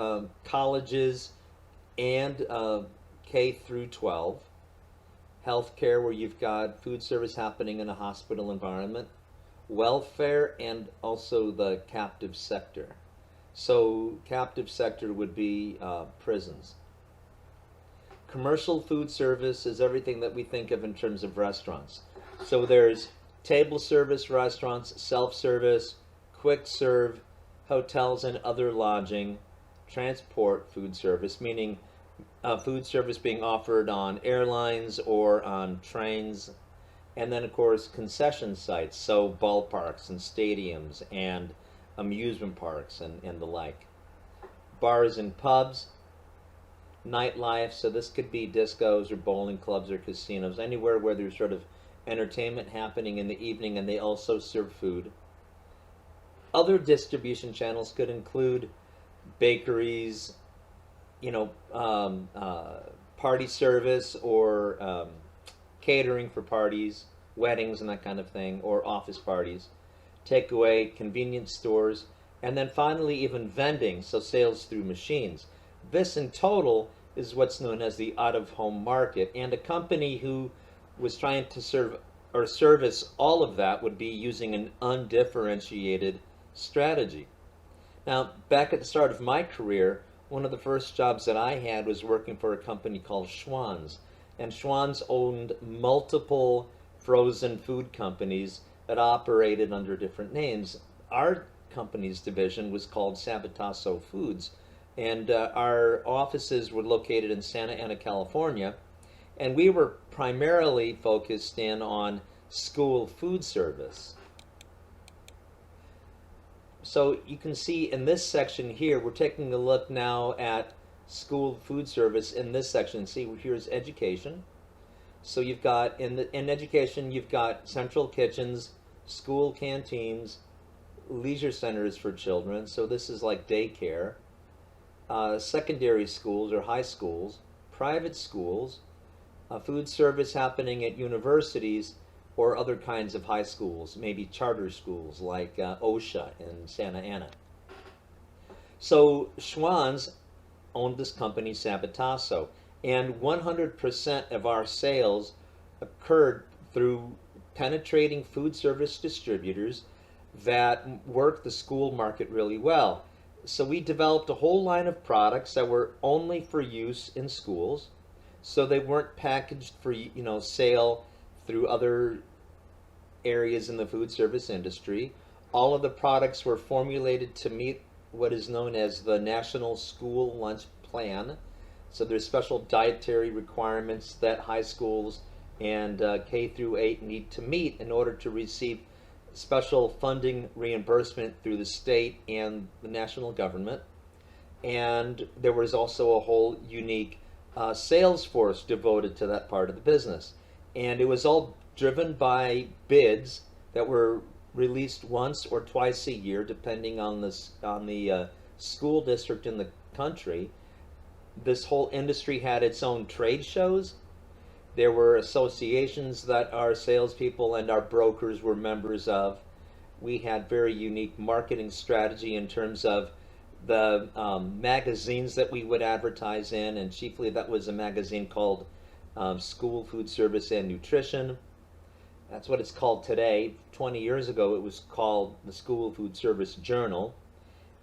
colleges and K through 12. Healthcare, where you've got food service happening in a hospital environment, welfare, and also the captive sector. So captive sector would be prisons. Commercial food service is everything that we think of in terms of restaurants. So there's table service restaurants, self-service, quick serve, hotels and other lodging, transport food service, meaning food service being offered on airlines or on trains, and then of course concession sites, so ballparks and stadiums and amusement parks and the like. Bars and pubs, nightlife, so this could be discos or bowling clubs or casinos, anywhere where there's sort of entertainment happening in the evening and they also serve food. Other distribution channels could include bakeries, party service or catering for parties, weddings and that kind of thing, or office parties, takeaway, convenience stores, and then finally even vending, so sales through machines. This in total is what's known as the out-of-home market, and a company who was trying to serve or service all of that would be using an undifferentiated strategy. Now, back at the start of my career, one of the first jobs that I had was working for a company called Schwann's, and Schwann's owned multiple frozen food companies that operated under different names. Our company's division was called Sabatasso Foods, and our offices were located in Santa Ana, California, and we were primarily focused in on school food service. So you can see in this section here, we're taking a look now at school food service in this section. See, here's education. So you've got, in education, you've got central kitchens, school canteens, leisure centers for children. So this is like daycare. Secondary schools or high schools, private schools, food service happening at universities or other kinds of high schools, maybe charter schools like OSHA in Santa Ana. So Schwann's owned this company, Sabatasso, and 100% of our sales occurred through penetrating food service distributors that work the school market really well. So we developed a whole line of products that were only for use in schools. So they weren't packaged for sale through other areas in the food service industry. All of the products were formulated to meet what is known as the National School Lunch Plan. So there's special dietary requirements that high schools and K through 8 need to meet in order to receive special funding reimbursement through the state and the national government. And there was also a whole unique sales force devoted to that part of the business. And it was all driven by bids that were released once or twice a year, depending on the school district in the country. This whole industry had its own trade shows. There were associations that our salespeople and our brokers were members of. We had very unique marketing strategy in terms of the magazines that we would advertise in, and chiefly that was a magazine called School Food Service and Nutrition. That's what it's called today. 20 years ago it was called the School Food Service Journal.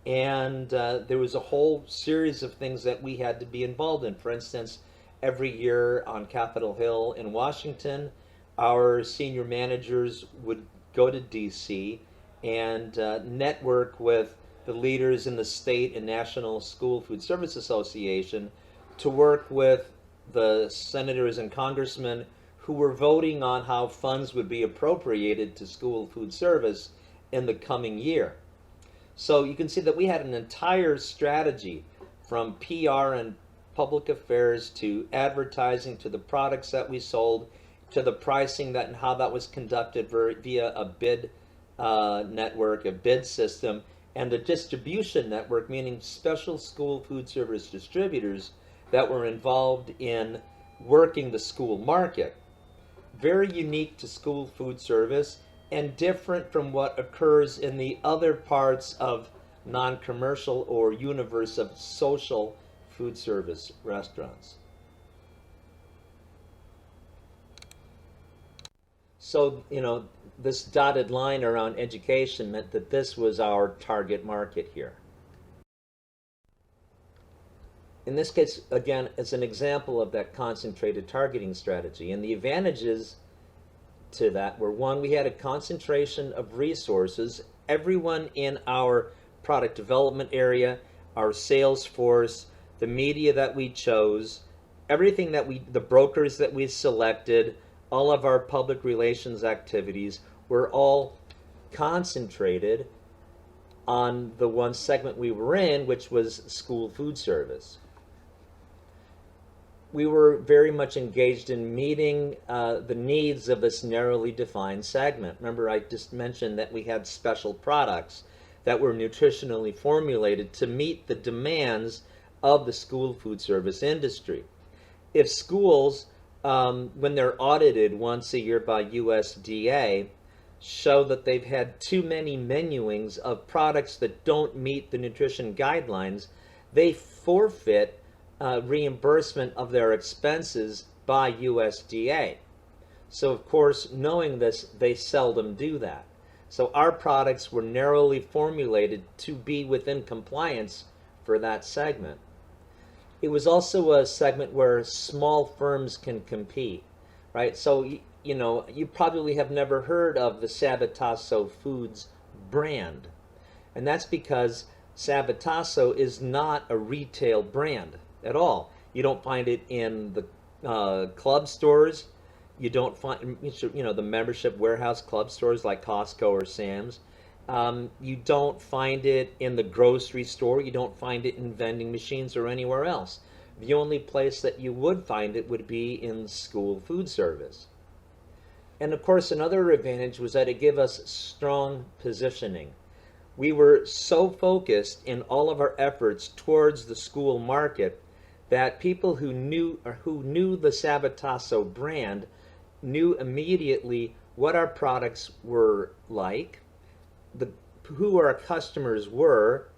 And there was a whole series of things that we had to be involved in. For instance, every year on Capitol Hill in Washington, our senior managers would go to DC and network with the leaders in the state and National School Food Service Association to work with the senators and congressmen who were voting on how funds would be appropriated to school food service in the coming year. So you can see that we had an entire strategy from PR and public affairs to advertising to the products that we sold to the pricing that and how that was conducted via a bid network, a bid system, and the distribution network, meaning special school food service distributors that were involved in working the school market. Very unique to school food service and different from what occurs in the other parts of non-commercial or universe of social food service restaurants. So, this dotted line around education meant that this was our target market here. In this case, again, it's an example of that concentrated targeting strategy. And the advantages to that were, one, we had a concentration of resources. Everyone in our product development area, our sales force, the media that we chose, everything that the brokers that we selected, all of our public relations activities were all concentrated on the one segment we were in, which was school food service. We were very much engaged in meeting the needs of this narrowly defined segment. Remember, I just mentioned that we had special products that were nutritionally formulated to meet the demands of the school food service industry. If schools, when they're audited once a year by USDA, show that they've had too many menuings of products that don't meet the nutrition guidelines, they forfeit reimbursement of their expenses by USDA. So of course, knowing this, they seldom do that. So our products were narrowly formulated to be within compliance for that segment. It was also a segment where small firms can compete, right? So, you know, you probably have never heard of the Sabatasso Foods brand. And that's because Sabatasso is not a retail brand at all. You don't find it in the club stores. You don't find, you know, the membership warehouse club stores like Costco or Sam's. You don't find it in the grocery store. You don't find it in vending machines or anywhere else. The only place that you would find it would be in school food service. And of course, another advantage was that it gave us strong positioning. We were so focused in all of our efforts towards the school market that people who knew the Sabatasso brand knew immediately what our products were like, who our customers were,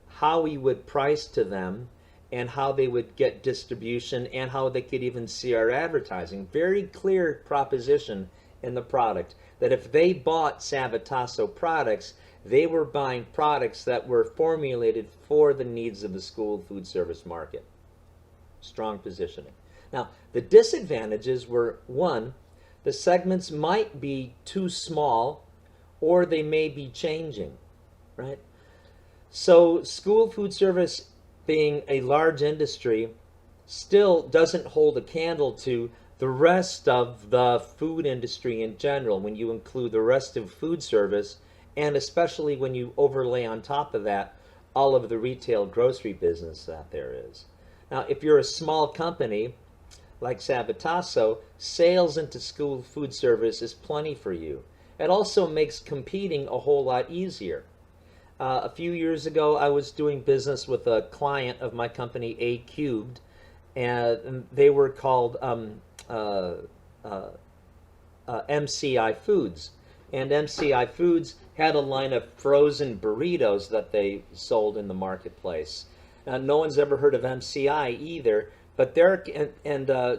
how we would price to them, and how they would get distribution, and how they could even see our advertising. Very clear proposition in the product that if they bought Sabatasso products, they were buying products that were formulated for the needs of the school food service market. Strong positioning. Now, the disadvantages were, one, the segments might be too small, or they may be changing, right? So school food service, being a large industry, still doesn't hold a candle to the rest of the food industry in general when you include the rest of food service, and especially when you overlay on top of that all of the retail grocery business that there is. Now, if you're a small company like Sabatasso, sales into school food service is plenty for you. It also makes competing a whole lot easier. A few years ago, I was doing business with a client of my company, A Cubed, and they were called MCI Foods. And MCI Foods had a line of frozen burritos that they sold in the marketplace. No one's ever heard of MCI either, but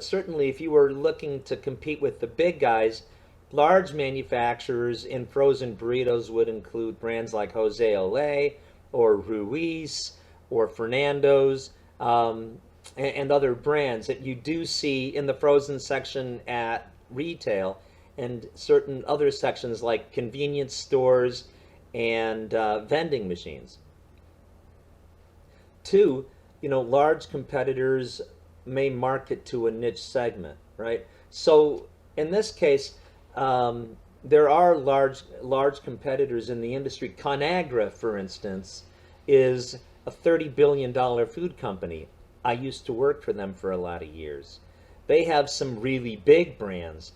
certainly if you were looking to compete with the big guys, large manufacturers in frozen burritos would include brands like Jose Olé or Ruiz or Fernando's and other brands that you do see in the frozen section at retail, and certain other sections like convenience stores and vending machines. Two, large competitors may market to a niche segment, right? So in this case, there are large competitors in the industry. Conagra, for instance, is a $30 billion food company. I used to work for them for a lot of years. They have some really big brands.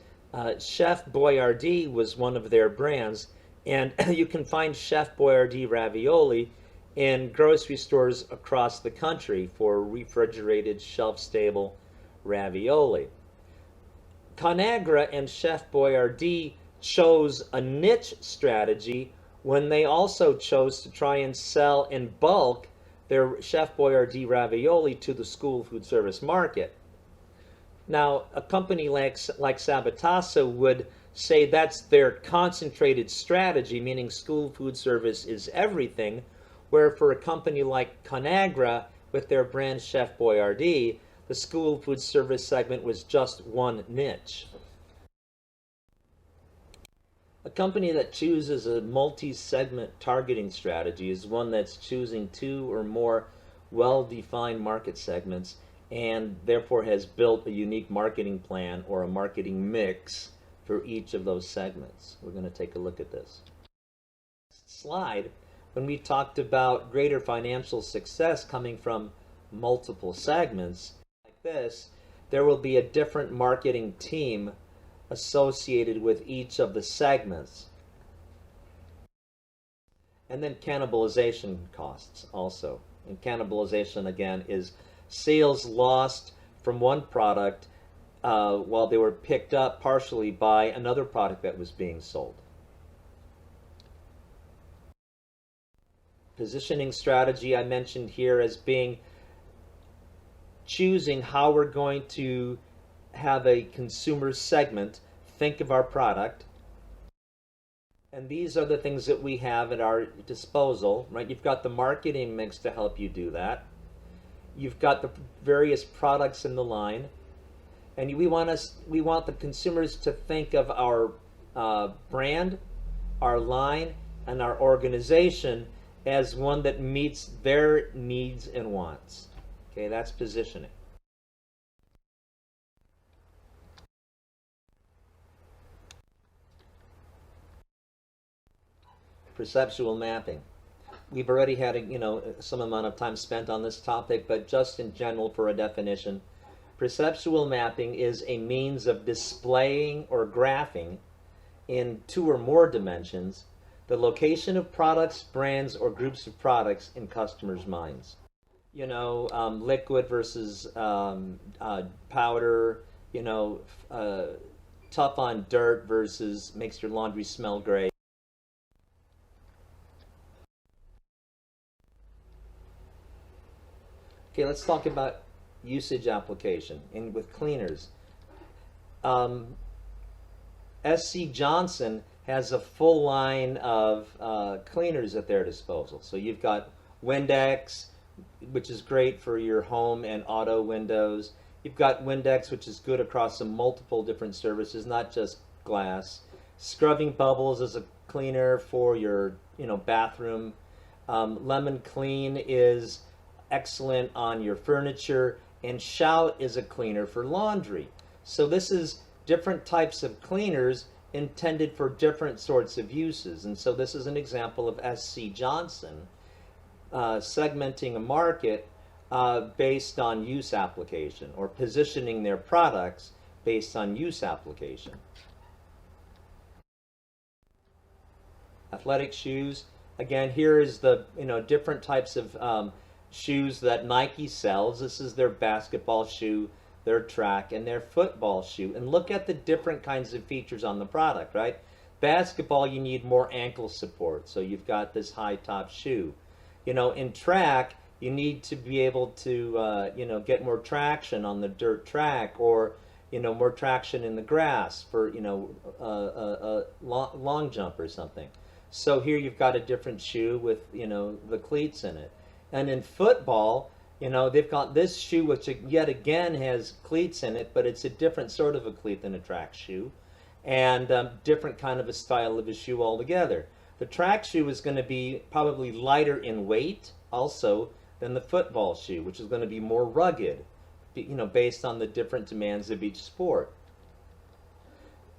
Chef Boyardee was one of their brands, and you can find Chef Boyardee ravioli in grocery stores across the country for refrigerated, shelf-stable ravioli. Conagra and Chef Boyardee chose a niche strategy when they also chose to try and sell in bulk their Chef Boyardee ravioli to the school food service market. Now, a company like Sabatasso would say that's their concentrated strategy, meaning school food service is everything, where for a company like Conagra with their brand Chef Boyardee, the school food service segment was just one niche. A company that chooses a multi-segment targeting strategy is one that's choosing two or more well-defined market segments and therefore has built a unique marketing plan or a marketing mix for each of those segments. We're going to take a look at this slide. When we talked about greater financial success coming from multiple segments like this, there will be a different marketing team associated with each of the segments. And then cannibalization costs also. And cannibalization, again, is sales lost from one product while they were picked up partially by another product that was being sold. Positioning strategy I mentioned here as being choosing how we're going to have a consumer segment think of our product. And these are the things that we have at our disposal, right? You've got the marketing mix to help you do that. You've got the various products in the line. And we want the consumers to think of our brand, our line, and our organization as one that meets their needs and wants. Okay, that's positioning. Perceptual mapping. We've already had some amount of time spent on this topic, but just in general for a definition, perceptual mapping is a means of displaying or graphing in two or more dimensions the location of products, brands, or groups of products in customers' minds. Liquid versus powder, tough on dirt versus makes your laundry smell great. Okay, let's talk about usage application with cleaners. SC Johnson has a full line of cleaners at their disposal. So you've got Windex, which is great for your home and auto windows. You've got Windex, which is good across some multiple different surfaces, not just glass. Scrubbing Bubbles is a cleaner for your bathroom. Lemon Clean is excellent on your furniture, and Shout is a cleaner for laundry. So this is different types of cleaners intended for different sorts of uses. And so this is an example of SC Johnson segmenting a market based on use application, or positioning their products based on use application. Athletic shoes. Again, here is the different types of shoes that Nike sells. This is their basketball shoe, their track, and their football shoe. And look at the different kinds of features on the product, right? Basketball, you need more ankle support, so you've got this high top shoe. In track, you need to be able to get more traction on the dirt track, or more traction in the grass for a long jump or something. So here you've got a different shoe with the cleats in it. And in football, they've got this shoe, which yet again has cleats in it, but it's a different sort of a cleat than a track shoe, and different kind of a style of a shoe altogether. The track shoe is going to be probably lighter in weight also than the football shoe, which is going to be more rugged, based on the different demands of each sport.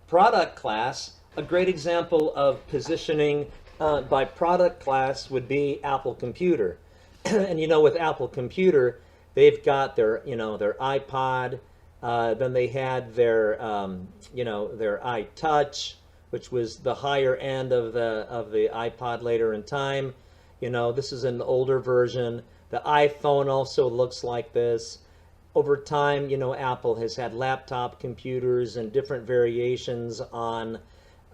Product class, a great example of positioning by product class would be Apple Computer. And with Apple Computer, they've got their their iPod, then they had their their iTouch, which was the higher end of the iPod later in time. This is an older version. The iPhone also looks like this. Over time, Apple has had laptop computers and different variations on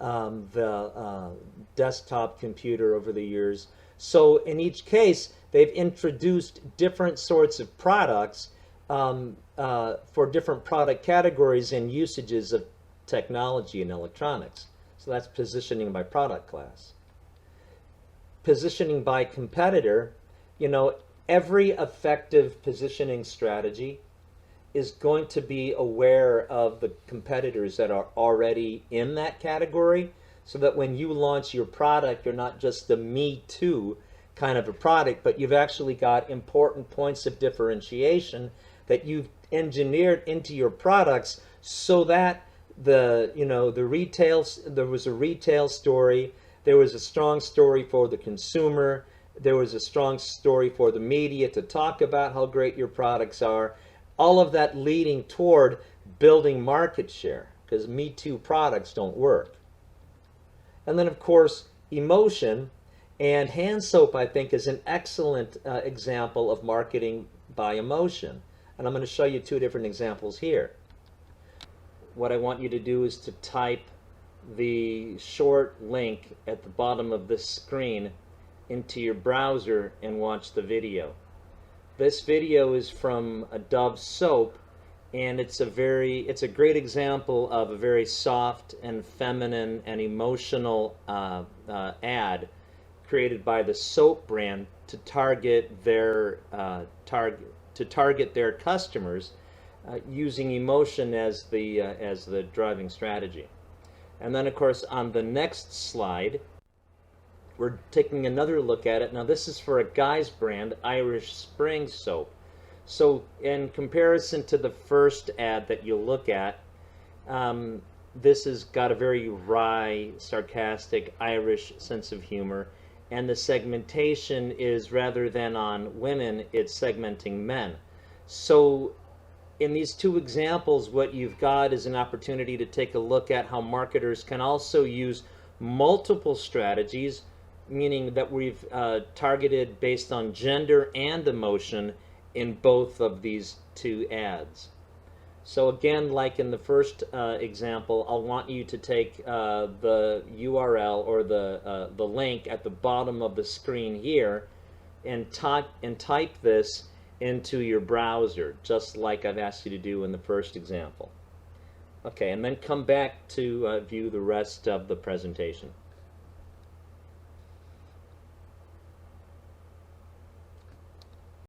the desktop computer over the years. So in each case, they've introduced different sorts of products for different product categories and usages of technology and electronics. So that's positioning by product class. Positioning by competitor, you know, every effective positioning strategy is going to be aware of the competitors that are already in that category, so that when you launch your product, you're not just the me too kind of a product, but you've actually got important points of differentiation that you've engineered into your products, so that there was a retail story, there was a strong story for the consumer, there was a strong story for the media to talk about how great your products are, all of that leading toward building market share, because Me Too products don't work. And then, of course, emotion, and hand soap, I think, is an excellent example of marketing by emotion. And I'm going to show you two different examples here. What I want you to do is to type the short link at the bottom of this screen into your browser and watch the video. This video is from a Dove soap, and it's a great example of a very soft and feminine and emotional ad created by the soap brand to target their customers using emotion as the driving strategy. And then, of course, on the next slide, we're taking another look at it. Now, this is for a guy's brand, Irish Spring soap. So in comparison to the first ad that you'll look at, this has got a very wry, sarcastic Irish sense of humor, and the segmentation is, rather than on women, it's segmenting men. So in these two examples, what you've got is an opportunity to take a look at how marketers can also use multiple strategies, meaning that we've targeted based on gender and emotion in both of these two ads. So again, like in the first example, I'll want you to take the URL or the link at the bottom of the screen here and type this into your browser, just like I've asked you to do in the first example. Okay, and then come back to view the rest of the presentation.